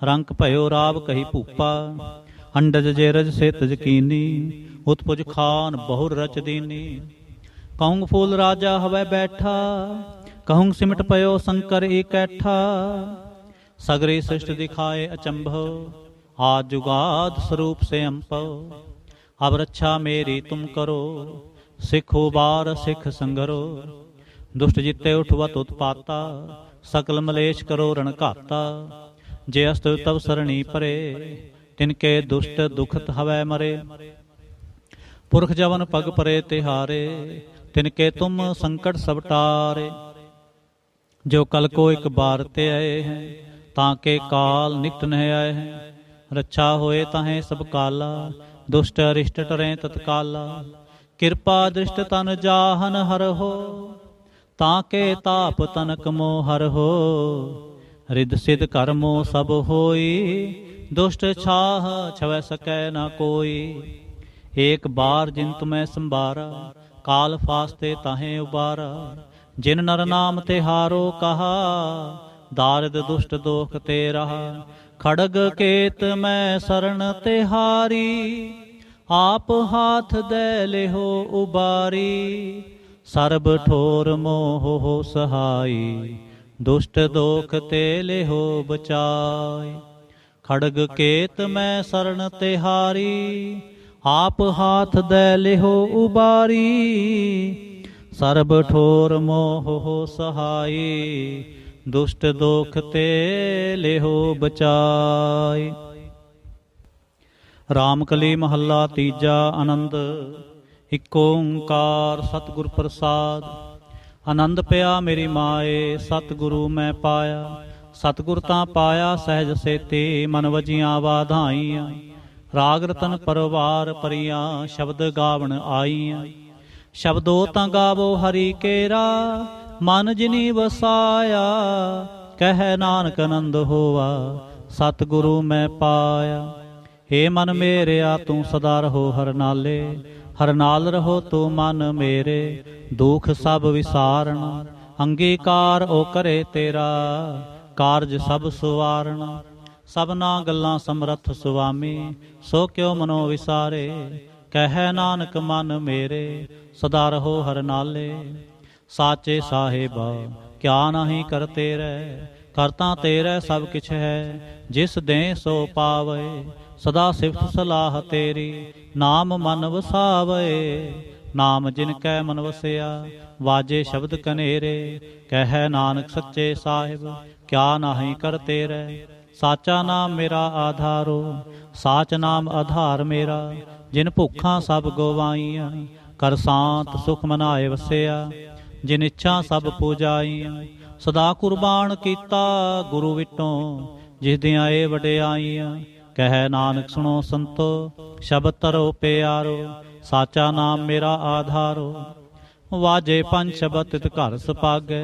रंक भयो राव कही भूपा। अंडज जेरज से तजकीनी, उत्पुज खान बहुर रच दीनी। कहूँ फूल राजा हवै बैठा, कहूँ सिमट पयो शंकर इकैठा। सगरी सृष्टि दिखाए अचंभव, आज जुगाद स्वरूप से अम्पव। अब रक्षा मेरी तुम करो, सिख उबार सिख संगरो। दुष्ट जिते उठवत उत्पाता, सकल मलेश करो रणघाता। जे अस्त तब सरणी परे, तिनके दुष्ट दुखत हवै मरे। पुरख जवन पग परे तिहारे, तिनके तुम संकट सब टारे। जो कल को एक बार ते आए हैं, ताके काल निकट नहीं आए हैं। ਰੱਛਾ ਹੋਏ ਤਾਹੇ ਸਭ ਕਾਲਾ, ਦੁਸ਼ਟ ਅਰਿਸ਼ਟ ਟਰੈ ਤਤਕਾਲਾ। ਕਿਰਪਾ ਦ੍ਰਿਸ਼ਟ ਤਨ ਜਾਹਨ ਹਰਹੋ, ਤਾਂ ਕੇ ਤਾਪ ਤਨਕ ਮੋਹ ਹਰਹੋ। ਰਿਦ ਸਿਧ ਕਰਮੋ ਸਭ ਹੋਈ, ਦੁਸ਼ਟ ਛਾਹ ਛਵੈ ਸਕੈ ਨਾ ਕੋਈ। ਏਕ ਬਾਰ ਜਿਨ ਤੁਮੈ ਸੰਭਾਰਾ, ਕਾਲ ਫਾਸਤੇ ਤਾਹੇ ਉਬਾਰਾ। ਜਿਨ ਨਰ ਨਾਮ ਤੇ ਹਾਰੋ ਕਹਾ, ਦਾਰਿਦ ਦੁਸ਼ਟ ਦੋਖ ਤੇ ਰਹਾ। ਖੜਗ ਕੇਤ ਮੈਂ ਸਰਣ ਤੇ ਹਾਰੀ, ਆਪ ਹਾਥ ਦੈ ਲਿਹੋ ਉਬਾਰੀ। ਸਰਬ ਠੋਰ ਮੋਹ ਹੋ ਸਹਾਈ, ਦੁਸ਼ਟ ਦੋਖ ਤੇ ਲਿਹੋ ਬਚਾਈ। ਖੜਗ ਕੇਤ ਮੈਂ ਸਰਣ ਤੇ ਹਾਰੀ, ਆਪ ਹਾਥ ਦੈ ਲਿਹੋ ਉਬਾਰੀ। ਸਰਬ ਠੋਰ ਮੋਹ ਹੋ ਸਹਾਈ, ਦੁਸ਼ਟ ਦੋਖ ਤੇ ਲਿਹੋ ਬਚਾਈ। ਰਾਮਕਲੀ ਮਹੱਲਾ ਤੀਜਾ। ਆਨੰਦ। ਇਕ ਓੰਕਾਰ ਸਤਿਗੁਰ ਪ੍ਰਸਾਦ। ਆਨੰਦ ਪਿਆ ਮੇਰੀ ਮਾਏ, ਸਤਿਗੁਰੂ ਮੈਂ ਪਾਇਆ। ਸਤਿਗੁਰ ਤਾਂ ਪਾਇਆ ਸਹਿਜ ਸੇਤੀ, ਮਨ ਵਜੀਆਂ ਵਾਧਾਈਆਂ। ਰਾਗ ਰਤਨ ਪਰਵਾਰ ਪਰੀਆਂ, ਸ਼ਬਦ ਗਾਵਣ ਆਈਆਂ। ਸ਼ਬਦੋ ਤਾਂ ਗਾਵੋ ਹਰੀ ਕੇਰਾ, ਮਨ ਜਿਨੀ ਵਸਾਇਆ। ਕਹਿ ਨਾਨਕ ਆਨੰਦ ਹੋਵਾ, ਸਤਿਗੁਰੂ ਮੈਂ ਪਾਇਆ। ਏ ਮਨ ਮੇਰਿਆ ਤੂੰ ਸਦਾ ਰਹੋ ਹਰ ਨਾਲੇ, ਹਰ ਨਾਲ ਰਹੋ ਤੂੰ ਮਨ ਮੇਰੇ। ਦੁਖ ਸਭ ਵਿਸਾਰਣਾ, ਅੰਗੀਕਾਰ ਓ ਕਰੇ ਤੇਰਾ। ਕਾਰਜ ਸਭ ਸੁਵਾਰਣਾ, ਸਭਨਾ ਗੱਲਾਂ ਸਮਰੱਥ ਸੁਆਮੀ। ਸੋ ਕਿਉ ਮਨੋ ਵਿਸਾਰੇ, ਕਹਿ ਨਾਨਕ ਮਨ ਮੇਰੇ। ਸਦਾ ਰਹੋ ਹਰ ਨਾਲੇ, ਸਾਚੇ ਸਾਹਿਬਾ ਕਿਆ ਨਾਹੀ ਕਰ ਤੇਰੇ। ਕਰਤਾ ਤੇਰੇ ਸਭ ਕਿਛ ਹੈ, ਜਿਸ ਦੇ ਸੋ ਪਾਵੇ। ਸਦਾ ਸਿਫਤ ਸਲਾਹ ਤੇਰੀ, ਨਾਮ ਮਨ ਵਸਾਵੇ। ਨਾਮ ਜਿਨ ਕੈ ਮਨ ਵਸਿਆ, ਵਾਜੇ ਸ਼ਬਦ ਕਨੇਰੇ। ਕਹਿ ਨਾਨਕ ਸੱਚੇ ਸਾਹਿਬ ਕਿਆ ਨਾਹੀ ਕਰ ਤੇਰੇ। ਸਾਚਾ ਨਾਮ ਮੇਰਾ ਆਧਾਰੋ, ਸਾਚ ਨਾਮ ਆਧਾਰ ਮੇਰਾ। ਜਿਨ ਭੁੱਖਾਂ ਸਭ ਗਵਾਈਆਂ, ਕਰ ਸਾਂਤ ਸੁਖ ਮਨਾਏ ਵਸਿਆ। ਜਿਨ ਇੱਛਾ ਸਭ ਪੂਜਾਈਆਂ, ਸਦਾ ਕੁਰਬਾਨ ਕੀਤਾ ਗੁਰੂ ਵਿਟੋਂ। ਜਿਸ ਦੀਆਂ ਇਹ ਵਡਿਆਈਆਂ, ਕਹਿ ਨਾਨਕ ਸੁਣੋ ਸੰਤੋ, ਸ਼ਬਦ ਤਰੋ ਪਿਆਰੋ। ਸਾਚਾ ਨਾਮ ਮੇਰਾ ਆਧਾਰੋ, ਵਾਜੇ ਪੰਜ ਸ਼ਬਦ ਤਿਤ ਘਰ ਸੁਪਾਗੈ।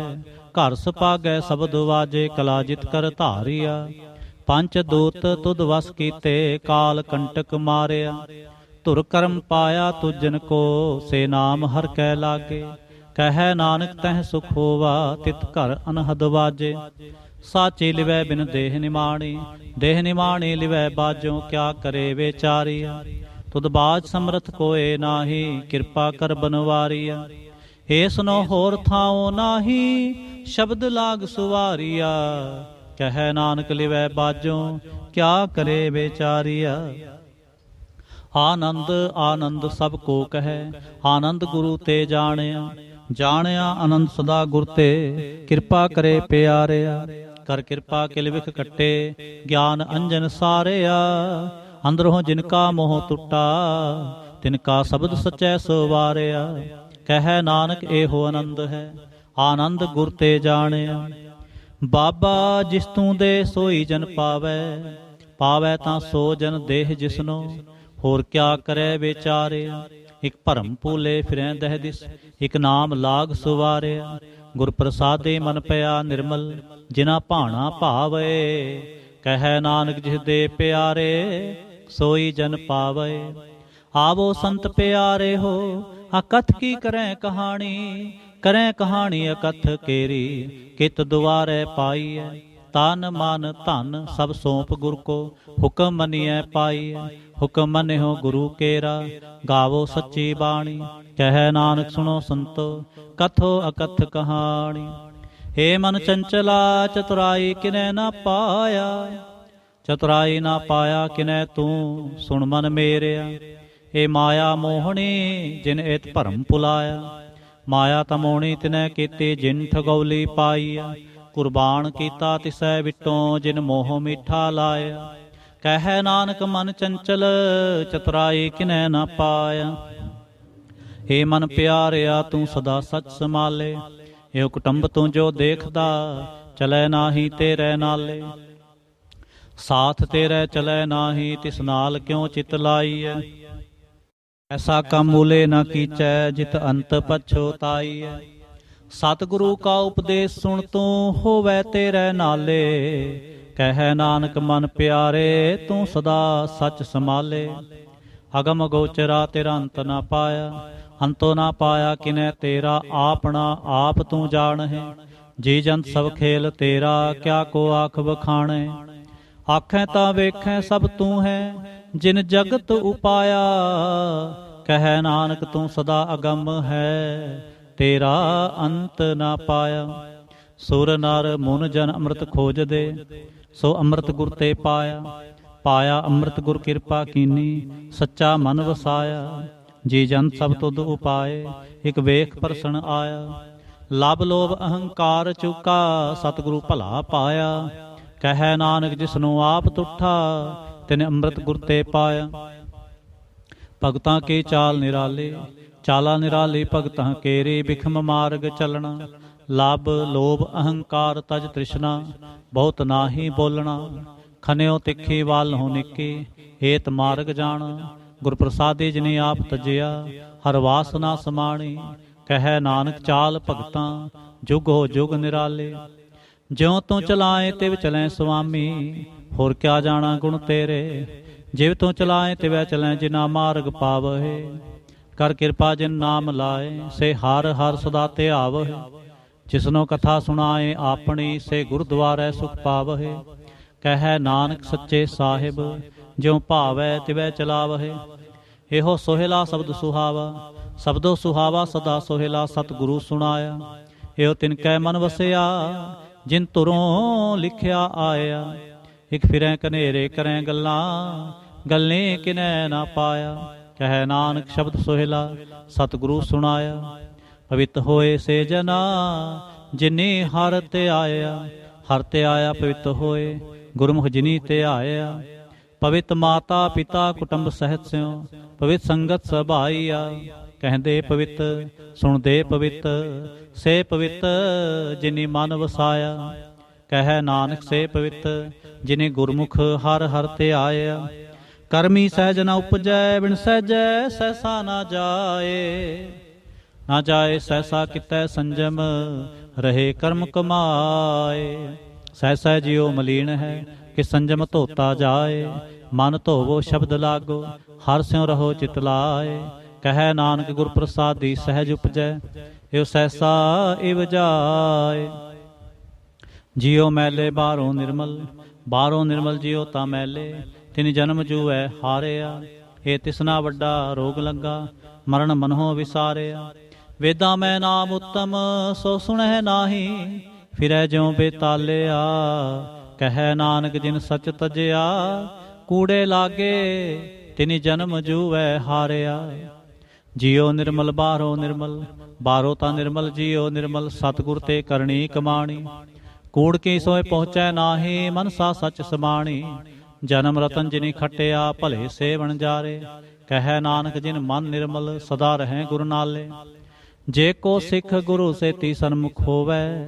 ਘਰ ਸੁਪਾਗੈ ਸ਼ਬਦ ਵਾਜੇ, ਕਲਾ ਜਿਤ ਕਰ ਧਾਰਿਆ। ਪੰਚ ਦੂਤ ਤੁਧ ਵਸ ਕੀਤੇ, ਕਾਲ ਕੰਟਕ ਮਾਰਿਆ। ਧੁਰ ਕਰਮ ਪਾਇਆ ਤੁਜਨ ਕੋ, ਸੇ ਨਾਮ ਹਰ ਕੈ ਲਾਗੇ। ਕਹਿ ਨਾਨਕ ਤਹਿ ਸੁਖ ਹੋਵਾ, ਤਿਤ ਘਰ ਅਨਹਦ ਵਾਜੇ। ਸਾਚੀ ਲਿਵੈ ਬਿਨ ਦੇਹ ਨਿਮਾਣੀ, ਦੇਹ ਨਿਮਾਣੀ ਲਿਵੈ ਬਾਜੋ। ਕਿਆ ਕਰੇ ਵਿਚਾਰੀਆ, ਤੁਧ ਬਾਜ ਸਮਰਥ ਕੋਏ ਨਾਹੀ। ਕਿਰਪਾ ਕਰ ਬਨਵਾਰੀਆ, ਏਸ ਨੋ ਹੋਰ ਥਾਉ ਨਾਹੀ। ਸ਼ਬਦ ਲਾਗ ਸੁਵਾਰੀਆ, ਕਹਿ ਨਾਨਕ ਲਿਵੈ ਬਾਜੋ। ਕਿਆ ਕਰੇ ਵਿਚਾਰੀਆ। ਆਨੰਦ ਆਨੰਦ ਸਭ ਕੋ ਕਹੈ, ਆਨੰਦ ਗੁਰੂ ਤੇ ਜਾਣਿਆ। ਜਾਣਿਆ ਆਨੰਦ ਸਦਾ ਗੁਰ ਤੇ, ਕਿਰਪਾ ਕਰੇ ਪਿਆਰਿਆ। ਕਰ ਕਿਰਪਾ ਕਿਲ ਵਿਖ ਕੱਟੇ, ਗਿਆਨ ਅੰਜਨ ਸਾਰਿਆ। ਅੰਦਰੋਂ ਜਿਨ ਕਾ ਮੋਹ ਟੁੱਟਾ, ਤਿਨ ਕਾ ਸ਼ਬਦ ਸਚੈ ਸਵਾਰਿਆ। ਕਹਿ ਨਾਨਕ ਇਹੋ ਆਨੰਦ ਹੈ, ਆਨੰਦ ਗੁਰ ਤੇ ਜਾਣਿਆ। ਬਾਬਾ ਜਿਸ ਤੂੰ ਦੇ ਸੋਈ ਜਨ ਪਾਵੈ, ਪਾਵੈ ਤਾਂ ਸੋ ਜਨ ਦੇਹ ਜਿਸਨੋ। ਹੋਰ ਕਿਆ ਕਰੇ ਵਿਚਾਰਿਆ। ਇਕ ਭਰਮ ਭੂਲੇ ਫਿਰੈ ਦਹਿ ਦਿਸ, ਇਕ ਨਾਮ ਲਾਗ ਸੁਵਾਰਿਆ। ਗੁਰ ਪ੍ਰਸਾਦੇ ਮਨ ਪਿਆ ਨਿਰਮਲ, ਜਿਨਾ ਭਾਣਾ ਭਾਵੇ। ਕਹਿ ਨਾਨਕ ਜਿਸ ਦੇ ਪਿਆਰੇ, ਸੋਈ ਜਨ ਪਾਵੇ। ਆਵੋ ਸੰਤ ਪਿਆਰੇ ਹੋ, ਅਕਥ ਕੀ ਕਰੈ ਕਹਾਣੀ। ਕਰੈ ਕਹਾਣੀ ਅਕਥ ਕੇਰੀ, ਕਿਤ ਦੁਆਰੇ ਪਾਈਐ। ਤਨ ਮਨ ਧਨ ਸਭ ਸੌਂਪ ਗੁਰ ਕੋ, ਹੁਕਮ ਮੰਨੀਐ ਪਾਈਐ। ਹੁਕਮ ਮੰਨਿਓ ਗੁਰੂ ਕੇਰਾ, ਗਾਵੋ ਸੱਚੀ ਬਾਣੀ। ਕਹਿ ਨਾਨਕ ਸੁਣੋ ਸੰਤੋ, ਕਥੋ ਅਕਥ ਕਹਾਣੀ। ਏ ਮਨ ਚੰਚਲਾ ਚਤੁਰਾਈ ਕਿਨੈ ਨਾ ਪਾਇਆ। ਚਤੁਰਾਈ ਨਾ ਪਾਇਆ ਕਿਨੈ ਤੂੰ, ਸੁਣ ਮਨ ਮੇਰਿਆ। ਏ ਮਾਇਆ ਮੋਹਣੀ ਜਿਨ ਏਤ ਭਰਮ ਭੁਲਾਇਆ। ਮਾਇਆ ਤਮੋਣੀ ਤਿਨੈ ਕੀਤੀ, ਜਿਨ ਠਗੌਲੀ ਪਾਈਆ। ਕੁਰਬਾਨ ਕੀਤਾ ਤਿਸੈ ਵਿਟੋਂ, ਜਿਨ ਮੋਹ ਮਿੱਠਾ ਲਾਇਆ। ਕਹਿ ਨਾਨਕ ਮਨ ਚੰਚਲ, ਚਤੁਰਾਈ ਕਿਨੈ ਨਾ ਪਾਇਆ। ਏ ਮਨ ਪਿਆਰਿਆ ਤੂੰ ਸਦਾ ਸੱਚ ਸੰਭਾਲੇ। ਏ ਕੁਟੰਬ ਤੂੰ ਜੋ ਦੇਖਦਾ, ਚਲੈ ਨਾਹੀ ਤੇਰੇ ਨਾਲੇ। ਸਾਥ ਤੇਰੇ ਚਲੈ ਨਾਹੀ, ਤਿਸ ਨਾਲ ਕਿਉ ਚਿਤ ਲਾਈਐ। ਐਸਾ ਕੰਮ ਮੂਲੇ ਨਾ ਕੀਚੈ, ਜਿਤ ਅੰਤ ਪਛੋਤਾਈਐ। ਸਤਿਗੁਰੂ ਕਾ ਉਪਦੇਸ਼ ਸੁਣ ਤੂੰ, ਹੋਵੈ ਤੇਰੇ ਨਾਲੇ। ਕਹਿ ਨਾਨਕ ਮਨ ਪਿਆਰੇ, ਤੂੰ ਸਦਾ ਸੱਚ ਸੰਭਾਲੇ। ਅਗਮ ਗੋਚਰਾ ਤੇਰਾ ਅੰਤ ਨਾ ਪਾਇਆ, ਅੰਤੋ ਨਾ ਪਾਇਆ ਕਿਨੈ ਤੇਰਾ। ਆਪਣਾ ਆਪ ਤੂੰ ਜਾਣਹਿ, ਜੀ ਜੰਤ ਸਭ ਖੇਲ ਤੇਰਾ। ਕਿਆ ਕੋ ਆਖ ਵਖਾਣੈ, ਆਖੈ ਤਾਂ ਵੇਖੈ ਸਭ ਤੂੰ ਹੈ, ਜਿਨ ਜਗਤ ਉਪਾਇਆ। ਕਹਿ ਨਾਨਕ ਤੂੰ ਸਦਾ ਅਗੰਮ ਹੈ, ਤੇਰਾ ਅੰਤ ਨਾ ਪਾਇਆ। ਸੁਰ ਨਰ ਮੁਨ ਜਨ ਅੰਮ੍ਰਿਤ ਖੋਜਦੇ, ਸੋ ਅੰਮ੍ਰਿਤ ਗੁਰ ਤੇ ਪਾਇਆ। ਪਾਇਆ ਅੰਮ੍ਰਿਤ ਗੁਰ ਕਿਰਪਾ ਕੀਨੀ, ਸੱਚਾ ਮਨ ਵਸਾਇਆ। ਜੀ ਜੰਤ ਸਭ ਤੁਧ ਉਪਾਏ, ਇਕ ਵੇਖ ਪਰਸਣ ਆਇਆ। ਲਬ ਲੋਭ ਅਹੰਕਾਰ ਚੁਕਾ, ਸਤਿਗੁਰੂ ਭਲਾ ਪਾਇਆ। ਕਹਿ ਨਾਨਕ ਜਿਸਨੂੰ ਆਪ ਤੁਠਾ, ਤਿਨ ਅੰਮ੍ਰਿਤ ਗੁਰ ਤੇ ਪਾਇਆ। ਭਗਤਾਂ ਕੀ ਚਾਲ ਨਿਰਾਲੇ, ਚਾਲਾ ਨਿਰਾਲੇ ਭਗਤਾਂ ਕੇਰੇ। ਬਿਖਮ ਮਾਰਗ ਚਲਣਾ, ਲਬ ਲੋਭ ਅਹੰਕਾਰ ਤਜ ਤ੍ਰਿਸ਼ਨਾ। ਬਹੁਤ ਨਾਹੀ ਬੋਲਣਾ, ਖਨਿਓ ਤਿੱਖੀ ਵਾਲ ਹੋ ਨਿੱਕੀ। ਏਤ ਮਾਰਗ ਜਾਣਾ, ਗੁਰ ਪ੍ਰਸਾਦੀ ਜਿਨੇ ਆਪ ਤਜਿਆ। ਹਰ ਵਾਸਨਾ ਸਮਾਣੀ, ਕਹਿ ਨਾਨਕ ਚਾਲ ਭਗਤਾਂ। ਜੁਗ ਹੋ ਜੁਗ ਨਿਰਾਲੇ, ਜਿਉ ਤੂੰ ਚਲਾਏ ਤਿਵ ਚਲੈ ਸੁਆਮੀ। ਹੋਰ ਕਿਆ ਜਾਣਾ ਗੁਣ ਤੇਰੇ, ਜਿਵ ਤੂੰ ਚਲਾਏ ਤਿਵੈ ਚਲੈ। ਜਿਨਾ ਮਾਰਗ ਪਾਵਹਿ, ਕਰ ਕਿਰਪਾ ਜਿਨ ਨਾਮ ਲਾਏ। ਸੇ ਹਰ ਹਰ ਸਦਾ ਧਿਆਵਹਿ, ਜਿਸਨੋ ਕਥਾ ਸੁਣਾਏ ਆਪਣੀ। ਸੇ ਗੁਰਦੁਆਰੈ ਸੁਖ ਪਾਵਹਿ। ਕਹਿ ਨਾਨਕ ਸੱਚੇ ਸਾਹਿਬ, ਜਿਉ ਭਾਵੈ ਤਿਵੈ ਚਲਾਵਹਿ। ਇਹੋ ਸੋਹਿਲਾ ਸ਼ਬਦ ਸੁਹਾਵਾ, ਸ਼ਬਦੋ ਸੁਹਾਵਾ ਸਦਾ ਸੋਹਿਲਾ। ਸਤਿਗੁਰੂ ਸੁਣਾਇਆ, ਇਹੋ ਤਿਨ ਕੈ ਮਨ ਵਸਿਆ। ਜਿਨ ਤੁਰੋਂ ਲਿਖਿਆ ਆਇਆ, ਇਕ ਫਿਰੈ ਕਨੇਰੇ ਕਰੈ ਗੱਲਾਂ। ਗੱਲੇ ਕਿਨੈ ਨਾ ਪਾਇਆ। ਕਹਿ ਨਾਨਕ ਸ਼ਬਦ ਸੋਹਿਲਾ, ਸਤਿਗੁਰੂ ਸੁਣਾਇਆ। ਪਵਿੱਤ ਹੋਏ ਸੇ ਜਨਾ, ਜਿਨੇ ਹਰ ਤੇ ਆਇਆ। ਹਰ ਤੇ ਆਇਆ ਪਵਿੱਤ ਹੋਏ, ਗੁਰਮੁਖ ਜਿਨੀ ਤੇ ਆਇਆ। ਪਵਿੱਤ ਮਾਤਾ ਪਿਤਾ ਕੁਟੁੰਬ ਸਹਿਤ ਸਿਉ, ਪਵਿੱਤ ਸੰਗਤ ਸਭਾਈਆ। ਕਹਿੰਦੇ ਪਵਿੱਤ, ਸੁਣਦੇ ਪਵਿੱਤ, ਸੇ ਪਵਿੱਤ ਜਿਨੀ ਮਨ ਵਸਾਇਆ। ਕਹਿ ਨਾਨਕ ਸੇ ਪਵਿੱਤ, ਜਿਨੇ ਗੁਰਮੁਖ ਹਰ ਹਰ ਤੇ ਆਇਆ। ਕਰਮੀ ਸਹਿਜ ਨਾ ਉਪਜੈ, ਬਿਨ ਸਹਿਜੈ ਸਹਿਸਾ ਨਾ ਜਾਏ। ਨਾ ਜਾਏ ਸਹਿਸਾ ਕਿਤੈ ਸੰਜਮ, ਰਹੇ ਕਰਮ ਕਮਾਏ। ਸਹਿਸਾ ਜਿਉ ਮਲੀਨ ਹੈ, ਕਿ ਸੰਜਮ ਧੋਤਾ ਜਾਏ। ਮਨ ਧੋਵੋ ਸ਼ਬਦ ਲਾਗੋ, ਹਰ ਸਿਉ ਰਹੋ ਚਿਤ ਲਾਏ। ਕਹਿ ਨਾਨਕ ਗੁਰ ਪ੍ਰਸਾਦੀ ਸਹਿਜ ਉਪਜੈ, ਇਉ ਸਹਿਸਾ ਇਵ ਜਾਏ। ਜਿਉ ਮੈਲੇ ਬਾਹਰੋਂ ਨਿਰਮਲ, ਬਾਹਰੋਂ ਨਿਰਮਲ ਜਿਉ ਤਾਂ ਮੈਲੇ। ਤਿਨ ਜਨਮ ਜੂਐ ਹਾਰਿਆ, ਇਹ ਤਿਸਨਾ ਵੱਡਾ ਰੋਗ ਲੱਗਾ। ਮਰਨ ਮਨਹੁ ਵਿਸਾਰਿਆ। ਵੇਦਾਂ ਮੈਂ ਨਾਮ ਉੱਤਮ, ਸੋ ਸੁਣਹਿ ਨਾਹੀ। ਫਿਰੈ ਜਿਉ ਬੇਤਾਲਿਆ, ਕਹਿ ਨਾਨਕ ਜਿਨ ਸਚ ਤਜਿਆ। ਕੂੜੇ ਲਾਗੇ, ਤਿਨੀ ਜਨਮ ਜੂਐ ਹਾਰਿਆ। ਜਿਉ ਨਿਰਮਲ ਬਾਹਰੋਂ ਨਿਰਮਲ, ਬਾਹਰੋਂ ਤਾਂ ਨਿਰਮਲ। ਜਿਉ ਨਿਰਮਲ ਸਤਿਗੁਰ ਤੇ ਕਰਨੀ ਕਮਾਣੀ। ਕੂੜ ਕੀ ਸੋਏ ਪਹੁੰਚੈ ਨਾਹੀ, ਮਨਸਾ ਸਚ ਸਮਾਣੀ। ਜਨਮ ਰਤਨ ਜਿਨੀ ਖਟਿਆ, ਭਲੇ ਸੇ ਵਣਜਾਰੇ। ਕਹਿ ਨਾਨਕ ਜਿਨ ਮਨ ਨਿਰਮਲ, ਸਦਾ ਰਹੈ ਗੁਰ ਨਾਲੇ। ਜੇ ਕੋ ਸਿੱਖ ਗੁਰੂ ਸੇਤੀ ਸਨਮੁਖ ਹੋਵੈ,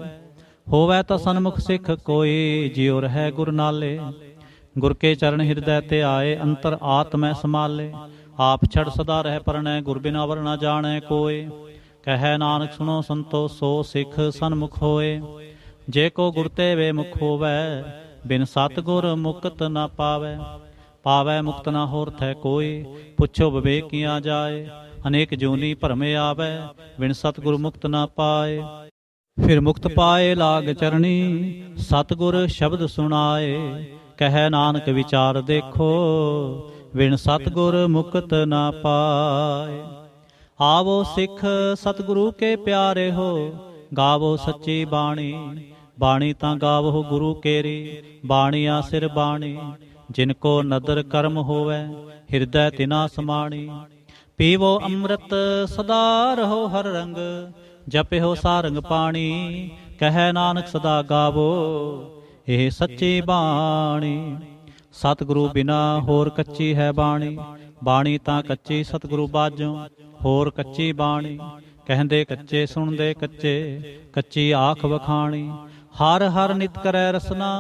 ਹੋਵੈ ਤਾਂ ਸਨਮੁਖ ਸਿੱਖ ਕੋਈ। ਜਿਉ ਰਹੈ ਗੁਰ ਨਾਲੇ, ਗੁਰ ਕੇ ਚਰਨ ਹਿਰਦੈ ਤੇ ਆਏ। ਅੰਤਰ ਆਤਮੈ ਸਮਾਲੇ, ਆਪ ਛੜ ਸਦਾ ਰਹਿ ਪਰਣੈ। ਗੁਰ ਬਿਨਾ ਵਰ ਨਾ ਜਾਣੈ ਕੋਇ। ਕਹਿ ਨਾਨਕ ਸੁਣੋ ਸੰਤੋ, ਸੋ ਸਿੱਖ ਸਨਮੁਖ ਹੋਏ। ਜੇ ਕੋ ਗੁਰ ਤੇ ਵੇ ਮੁਖ ਹੋਵੈ, ਬਿਨ ਸਤਿਗੁਰ ਮੁਕਤ ਨਾ ਪਾਵੈ। ਪਾਵੈ ਮੁਕਤ ਨਾ ਹੋਰ ਥੈ ਕੋਈ, ਪੁੱਛੋ ਵਿਵੇਕੀਆਂ ਜਾਏ। ਅਨੇਕ ਜੂਨੀ ਭਰਮੇ ਆਵੈ, ਬਿਨ ਸਤਿਗੁਰ ਮੁਕਤ ਨਾ ਪਾਏ। ਫਿਰ ਮੁਕਤ ਪਾਏ ਲਾਗ ਚਰਣੀ, ਸਤਿਗੁਰ ਸ਼ਬਦ ਸੁਣਾਏ। ਕਹਿ ਨਾਨਕ ਵਿਚਾਰ ਦੇਖੋ, ਬਿਨ ਸਤਿਗੁਰ ਮੁਕਤ ਨਾ ਪਾਏ। ਆਵੋ ਸਿੱਖ ਸਤਿਗੁਰੂ ਕੇ ਪਿਆਰੇ ਹੋ, ਗਾਵੋ ਸੱਚੀ ਬਾਣੀ। ਬਾਣੀ ਤਾਂ ਗਾਵੋ ਗੁਰੂ ਕੇਰੀ, ਬਾਣੀਆ ਸਿਰ ਬਾਣੀ। ਜਿਨ ਕੋ ਨਦਰ ਕਰਮ ਹੋਵੈ, ਹਿਰਦੈ ਤਿਨਾ ਸਮਾਣੀ। ਪੀਵੋ ਅੰਮ੍ਰਿਤ ਸਦਾ ਰਹੋ ਹਰ ਰੰਗ, ਜਪਿਓ ਸਾਰੰਗ ਪਾਣੀ। ਕਹਿ ਨਾਨਕ ਸਦਾ ਗਾਵੋ, ਇਹ ਸੱਚੀ ਬਾਣੀ। ਸਤਿਗੁਰੂ ਬਿਨਾ ਹੋਰ ਕੱਚੀ ਹੈ ਬਾਣੀ। ਬਾਣੀ ਤਾਂ ਕੱਚੀ ਸਤਿਗੁਰੂ ਬਾਝੋਂ, ਹੋਰ ਕੱਚੀ ਬਾਣੀ। ਕਹਿੰਦੇ ਕੱਚੇ ਸੁਣਦੇ ਕੱਚੇ, ਕੱਚੀ ਆਖ ਵਖਾਣੀ। ਹਰ ਹਰ ਨਿਤ ਕਰੈ ਰਸਨਾ,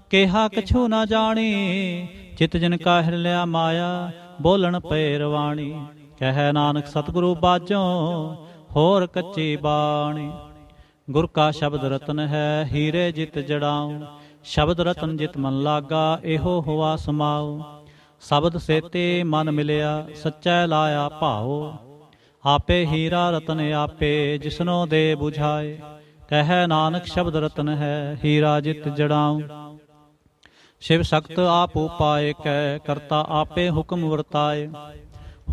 ਕਿਹਾ ਕਛੂ ਨਾ ਜਾਣੀ, ਚਿਤ ਜਿਨ ਕਾ ਹਿਰ ਲਿਆ ਮਾਇਆ, ਬੋਲਣ ਪਏ ਰਵਾਣੀ। ਕਹਿ ਨਾਨਕ ਸਤਿਗੁਰੂ ਬਾਝੋਂ, ਹੋਰ ਕੱਚੀ ਬਾਣੀ। ਗੁਰ ਕਾ ਸ਼ਬਦ ਰਤਨ ਹੈ, ਹੀਰੇ ਜਿਤ ਜੜਾਉ। ਸ਼ਬਦ ਰਤਨ ਜਿਤ ਮਨ ਲਾਗਾ, ਇਹੋ ਹੁਆ ਸਮਾਉ। ਸ਼ਬਦ ਸੇਤੇ ਮਨ ਮਿਲਿਆ, ਸੱਚੈ ਲਾਇਆ ਭਾਉ। ਆਪੇ ਹੀਰਾ ਰਤਨ ਆਪੇ, ਜਿਸਨੋ ਦੇ 부ਝਾਏ। ਕਹਿ ਨਾਨਕ ਸ਼ਬਦ ਰਤਨ ਹੈ, ਹੀਰਾ ਜਿਤ ਜੜਾਉ। ਸ਼ਿਵ ਸਖਤ ਆਪ ਉਪਾਏ ਕੈ, ਕਰਤਾ ਆਪੇ ਹੁਕਮ ਵਰਤਾਏ।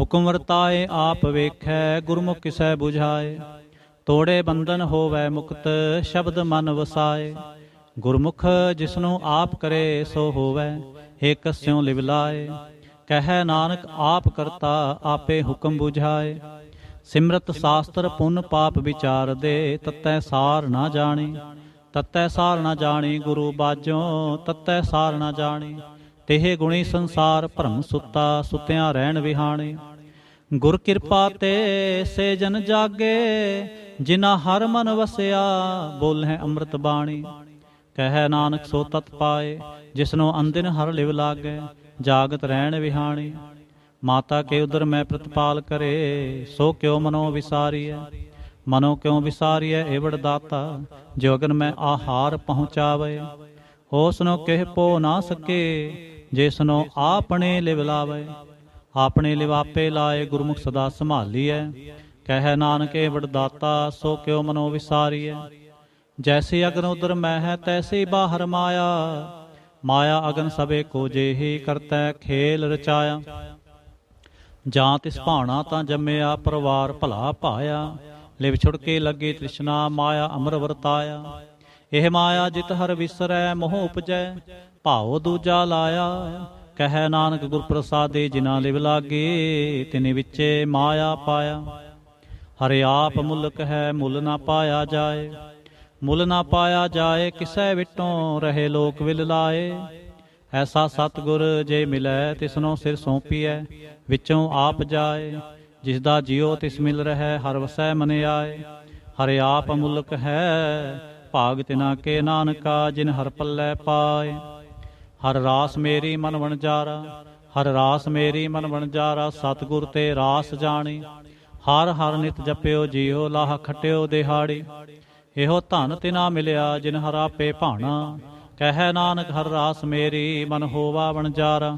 ਹੁਕਮ ਵਰਤਾਏ ਆਪ ਵੇਖੈ, ਗੁਰਮੁਖ ਕਿਸੈ 부ਝਾਏ। ਤੋੜੇ ਬੰਧਨ ਹੋਵੈ ਮੁਕਤ, ਸ਼ਬਦ ਮਨ ਵਸਾਏ। ਗੁਰਮੁਖ ਜਿਸਨੂੰ ਆਪ ਕਰੇ ਸੋ ਹੋਵੈ, ਏ ਕਸਿਉ ਲਿਵ ਲਾਏ। ਕਹਿ ਨਾਨਕ ਆਪ ਕਰਤਾ, ਆਪੇ ਹੁਕਮ 부ਝਾਏ। ਸਿਮਰਤ ਸਾਸਤਰ ਪੁੰਨ ਪਾਪ ਵਿਚਾਰ ਦੇ, ਤਤੈ ਸਾਰ ਨਾ ਜਾਣੀ। ਤਤੈ ਸਾਰ ਨਾ ਜਾਣੀ, ਗੁਰੂ ਬਾਝੋਂ ਤਤੈ ਸਾਰ ਨਾ ਜਾਣੀ। ਤੇਹ ਗੁਣੀ ਸੰਸਾਰ ਭਰਮ ਸੁੱਤਾ, ਸੁਤਿਆਂ ਰਹਿਣ ਵਿਹਾਣੇ। ਗੁਰ ਕਿਰਪਾ ਤੇ ਸੇ ਜਨ ਜਾਗੇ, ਜਿਨਾ ਹਰ ਮਨ ਵਸਿਆ, ਬੋਲਹਿ ਅੰਮ੍ਰਿਤ ਬਾਣੀ। ਕਹਿ ਨਾਨਕ ਸੋ ਤਤ ਪਾਏ, ਜਿਸਨੋ ਅੰਦਿਨ ਹਰ ਲਿਵ ਲਾਗੈ, ਜਾਗਤ ਰਹਿਣ ਵਿਹਾਣੀ। ਮਾਤਾ ਕੇ ਉਦਰ ਮੈਂ ਪ੍ਰਤਪਾਲ ਕਰੇ, ਸੋ ਕਿਉ ਮਨੋ ਵਿਸਾਰੀਐ। ਮਨੋ ਕਿਉ ਵਿਸਾਰੀਐ ਏਵੜ ਦਾਤਾ, ਜੋ ਅਗਨ ਮੈਂ ਆਹਾਰ ਪਹੁੰਚਾਵੇ। ਹੋਸਨੋ ਕਹਿ ਪੋ ਨਾ ਸਕੇ, ਜਿਸਨੋ ਆਪਣੇ ਲਿਵ ਲਾਵੇ। ਆਪਣੇ ਲਿਵ ਆਪੇ ਲਾਏ, ਗੁਰਮੁਖ ਸਦਾ ਸੰਭਾਲੀਐ। ਕਹਿ ਨਾਨਕ ਏਵੜ ਦਾਤਾ, ਸੋ ਕਿਉ ਮਨੋ ਵਿਸਾਰੀਐ। ਜੈਸੇ ਅਗਨ ਉਦਰ ਮੈਂ ਹੈ, ਤੈਸੇ ਬਾਹਰ ਮਾਇਆ। ਮਾਇਆ ਅਗਨ ਸਭੇ ਕੋ ਜੇਹੀ, ਕਰਤੈ ਖੇਲ ਰਚਾਇਆ। ਜਾਂ ਤਿਸ ਭਾਣਾ ਤਾਂ ਜੰਮਿਆ, ਪਰਿਵਾਰ ਭਲਾ ਭਾਇਆ। ਲਿਵ ਛੁੜ ਕੇ ਲੱਗੇ ਤ੍ਰਿਸ਼ਨਾ, ਮਾਇਆ ਅਮਰ ਵਰਤਾਇਆ। ਇਹ ਮਾਇਆ ਜਿਤ ਹਰ ਵਿਸਰੈ, ਮੋਹ ਉਪਜੈ ਭਾਉ ਦੂਜਾ ਲਾਇਆ। ਕਹਿ ਨਾਨਕ ਗੁਰ ਪ੍ਰਸਾਦੇ, ਜਿਨਾ ਲਿਵ ਲਾਗੇ, ਤਿਨੇ ਵਿਚੇ ਮਾਇਆ ਪਾਇਆ। ਹਰਿ ਆਪ ਮੁਲਕ ਹੈ, ਮੁੱਲ ਨਾ ਪਾਇਆ ਜਾਏ। ਮੁੱਲ ਨਾ ਪਾਇਆ ਜਾਏ, ਕਿਸੈ ਵਿਟੋਂ ਰਹੇ ਲੋਕ ਵਿਲ ਲਾਏ। ਐਸਾ ਸਤਿਗੁਰ ਜੇ ਮਿਲੈ, ਤਿਸਨੋ ਸਿਰ ਸੌਂਪੀਐ, ਵਿੱਚੋਂ ਆਪ ਜਾਏ। ਜਿਸ ਦਾ ਜਿਉ ਤਿਸ ਮਿਲ ਰਹਿ, ਹਰ ਵਸੈ ਮਨ ਆਏ। ਹਰਿ ਆਪ ਮੁਲਕ ਹੈ, ਭਾਗ ਤਿਨਾ ਕੇ ਨਾਨਕਾ, ਜਿਨ ਹਰ ਪੱਲੇ ਪਾਏ। ਹਰ ਰਾਸ ਮੇਰੀ ਮਨ ਵਣਜਾਰਾ, ਹਰ ਰਾਸ ਮੇਰੀ ਮਨ ਵਣਜਾਰਾ। ਸਤਿਗੁਰ ਤੇ ਰਾਸ ਜਾਣੀ, ਹਰ ਹਰ ਨਿਤ ਜਪਿਓ ਜੀਓ, ਲਾਹ ਖਟਿਓ ਦਿਹਾੜੀ। ਇਹੋ ਧਨ ਤਿਨਾ ਮਿਲਿਆ, ਜਿਨ ਹਰ ਆਪੇ ਭਾਣਾ। ਕਹਿ ਨਾਨਕ ਹਰ ਰਾਸ ਮੇਰੀ, ਮਨ ਹੋਵਾ ਵਣਜਾਰਾ।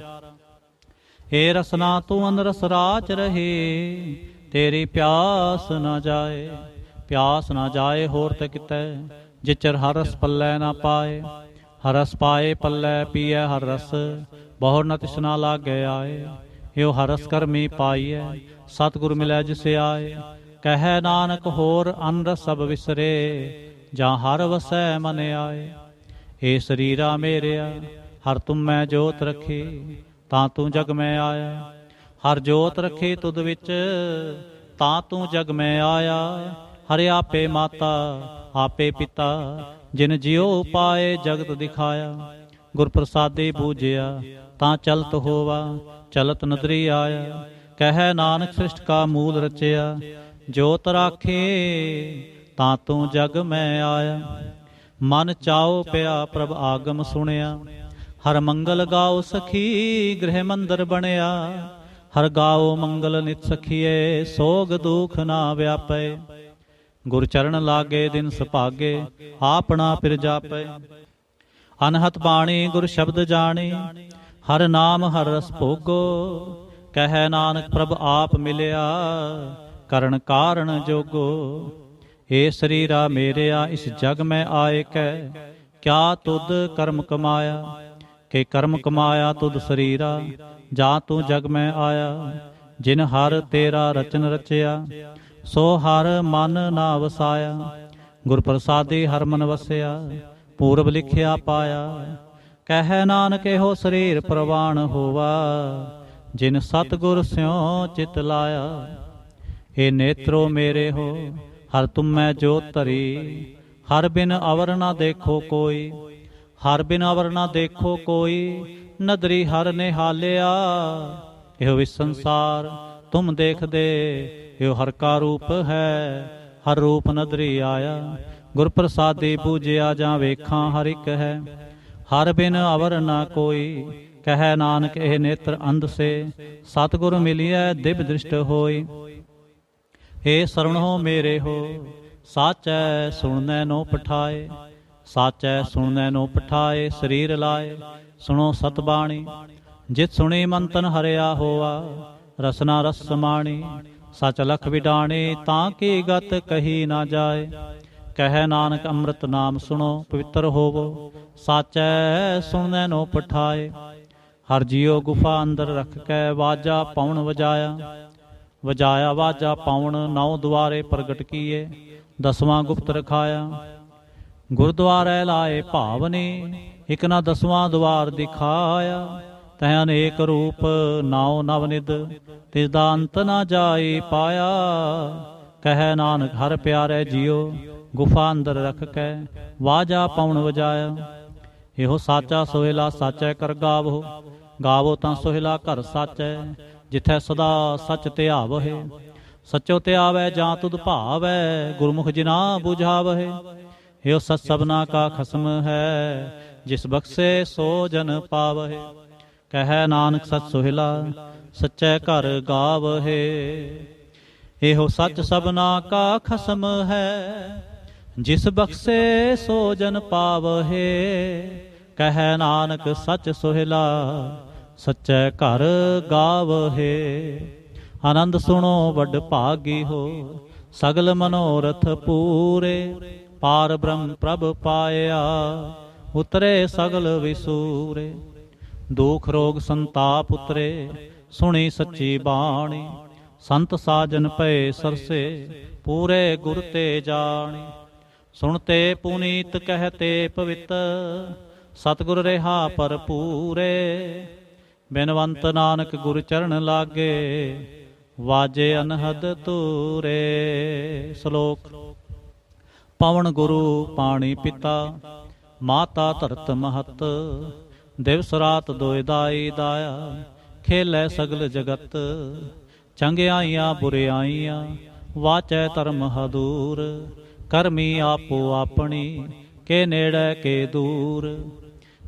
ਏ ਰਸਨਾ ਤੂੰ ਅਨਰਸ ਰਾਚ ਰਹੇ, ਤੇਰੀ ਪਿਆਸ ਨਾ ਜਾਏ। ਪਿਆਸ ਨਾ ਜਾਏ ਹੋਰ ਤੇ ਕਿਤੈ, ਜਿਚਰ ਹਰ ਰਸ ਪੱਲੇ ਨਾ ਪਾਏ। ਹਰ ਰਸ ਪਾਏ ਪੱਲੇ, ਪੀਐ ਹਰ ਰਸ, ਬਹੁ ਨ ਤਿਸਨਾ ਲਾਗੇ ਆਏ। ਇਹੋ ਹਰ ਰਸ ਕਰਮੀ ਪਾਈਐ, ਸਤਿਗੁਰ ਮਿਲੈ ਜਿਸ ਆਏ। ਕਹਿ ਨਾਨਕ ਹੋਰ ਅਨ ਰਸ ਸਭ ਵਿਸਰੇ, ਜਾਂ ਹਰ ਵਸੈ ਮਨ ਆਏ। ਏ ਸਰੀਰਾ ਮੇਰਿਆ, ਹਰ ਤੁਮ ਮੈਂ ਜੋਤ ਰੱਖੀ, ਤਾਂ ਤੂੰ ਜਗ ਮੈਂ ਆਇਆ। ਹਰ ਜੋਤ ਰੱਖੀ ਤੁਧ ਵਿੱਚ, ਤਾਂ ਤੂੰ ਜਗ ਮੈਂ ਆਇਆ। ਹਰਿ ਆਪੇ ਮਾਤਾ, ਆਪੇ ਪਿਤਾ, ਜਿਨ ਜਿਉ ਪਾਏ ਜਗਤ ਦਿਖਾਇਆ। ਗੁਰ ਪ੍ਰਸਾਦੇ ਬੂਝਿਆ, ਤਾਂ ਚਲਤ ਹੋਵਾ, ਚਲਤ ਨਦਰੀ ਆਇਆ। ਕਹਿ ਨਾਨਕ ਸ੍ਰਿਸ਼ਟ ਕਾ ਮੂਲ ਰਚਿਆ, ਜੋਤ ਰਾਖੇ ਤਾਂ ਤੂੰ ਜਗ ਮੈਂ ਆਇਆ। ਮਨ ਚਾਉ ਪਿਆ ਪ੍ਰਭ ਆਗਮ ਸੁਣਿਆ, ਹਰ ਮੰਗਲ ਗਾਓ ਸਖੀ, ਗ੍ਰਹਿ ਮੰਦਰ ਬਣਿਆ। ਹਰ ਗਾਓ ਮੰਗਲ ਨਿਤ ਸਖੀਏ, ਸੋਗ ਦੁਖ ਨਾ ਵਿਆਪੈ। ਗੁਰ ਚਰਨ ਲਾਗੇ ਦਿਨ ਸੁਭਾਗੇ, ਆਪਣਾ ਪਿਰ ਜਾਪੈ। ਅਨਹਤ ਬਾਣੀ ਗੁਰ ਸ਼ਬਦ ਜਾਣੀ, ਹਰ ਨਾਮ ਹਰ ਰਸ ਭੋਗੋ। ਕਹਿ ਨਾਨਕ ਪ੍ਰਭ ਆਪ ਮਿਲਿਆ, ਕਰਨ ਕਾਰਨ ਜੋਗੋ। ਏ ਸਰੀਰਾ ਮੇਰਿਆ, ਇਸ ਜਗ ਮੈਂ ਆਏ ਕੈ, ਕਿਆ ਤੁਧ ਕਰਮ ਕਮਾਇਆ। ਕਿ ਕਰਮ ਕਮਾਇਆ ਤੁਧ ਸਰੀਰਾ, ਜਾਂ ਤੂੰ ਜਗ ਮੈਂ ਆਇਆ। ਜਿਨ ਹਰ ਤੇਰਾ ਰਚਨ ਰਚਿਆ, ਸੋ ਹਰ ਮਨ ਨਾ ਵਸਾਇਆ। ਗੁਰ ਪ੍ਰਸਾਦੀ ਹਰ ਮਨ ਵਸਿਆ, ਪੂਰਬ ਲਿਖਿਆ ਪਾਇਆ। ਕਹਿ ਨਾਨਕ ਇਹੋ ਸਰੀਰ ਪ੍ਰਵਾਨ ਹੋਵਾ, ਜਿਨ ਸਤਿਗੁਰ ਸਿਉ ਚਿਤ ਲਾਇਆ। ਏ ਨੇਤਰੋ ਮੇਰੇ ਹੋ, ਹਰ ਤੁਮ ਮੈਂ ਜੋਤ ਧਰੀ। ਹਰ ਬਿਨ ਅਵਰ ਨਾ ਦੇਖੋ ਕੋਈ, ਹਰ ਬਿਨ ਅਵਰ ਨਾ ਦੇਖੋ ਕੋਈ। ਨਦਰੀ ਹਰ ਨਿਹਾਲਿਆ, ਇਹੋ ਵਿ ਸੰਸਾਰ ਤੁਮ ਦੇਖਦੇ। ਇਹੋ ਹਰ ਕਾ ਰੂਪ ਹੈ, ਹਰ ਰੂਪ ਨਦਰੀ ਆਇਆ। ਗੁਰ ਪ੍ਰਸਾਦੀ ਪੂਜਿਆ, ਜਾਂ ਵੇਖਾਂ ਹਰ ਇੱਕ ਹੈ। हर बिन अवर न कोई, कह नानक एह नेत्र अंध से, सतगुर मिलिए दिव्य दृष्ट होई। हे शरण हो मेरे हो, साचै सुननै नो पठाए, साचै सुननै नो पठाए शरीर लाए। सुनो सतबाणी, जित सुनी मंतन हरिया होआ, रसना रस समाणी। सच लख विडाणी, तां की गत कही ना जाए। कह नानक अमृत नाम सुनो, पवित्र होवो, साचै सुननै नो पठाए। हर जियो गुफा अंदर रख कै, वाजा पौन वजाया, वजाया वाजा पौन। नौ द्वारे प्रगट किए, दसवां गुप्त रखाया। गुरुद्वारे लाए भावनी, इक ना दसवां द्वार दिखाया। तह अनेक रूप नाव नवनिध, तिसदा अंत ना जाई पाया। कह नानक हर प्यारे जियो, गुफा अंदर रख कै, वाजा पौन वजाया। एहो साचा सोहेला साचै कर गावो, गावो तां सोहेला घर साचै। जिथै सदा सच ध्यावहे, सचो ध्यावै जां तुध भावै। गुरमुख जिना बुझावहे, एहो सच सबना का खसम है, जिस बख्शे सो जन पावहे। कह नानक सच सोहेला सच्चै घर गावहे, एहो सच सबना का खसम है, जिस बख्शे सो जन पावहे। कह नानक सच सोहेला सच्चै घर गावहे। आनंद सुनो वड भागी हो, सगल मनोरथ पूरे। पार ब्रह्म प्रभ पाया, उतरे सगल विसूरे। दुख रोग संताप उतरे, सुनी सच्ची बाणी। संत साजन पए सरसे, पूरे गुर ते जानी। सुनते पुनीत कहते पवित्र, सतगुर रेहा पर पूरे। बिनवंत नानक गुर चरण लागे, वाजे अनहद तूरे। श्लोक। पवन गुरु पाणी पिता, माता धरत महत। दिवस रात दोए दाई दाया, खेलै सगल जगत। चंगियाइयां बुरियाइयां, वाचै धर्म हदूर। करमी आपो अपनी, के नेड़े के दूर।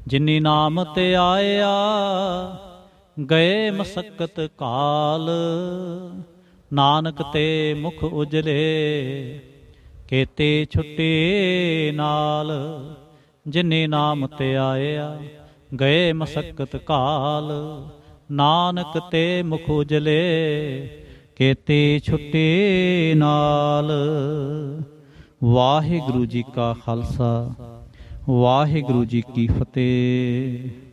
जिनी नाम ते आया, गए मसक्कत काल। नानक ते मुख उजले, केते छुट्टी नाल। जिनी नाम ते आया, गए मसक्कत काल। नानक ते मुख उजले, केती छुट्टी नाल। वाहिगुरु जी का खालसा, वाहिगुरु जी की फतेह।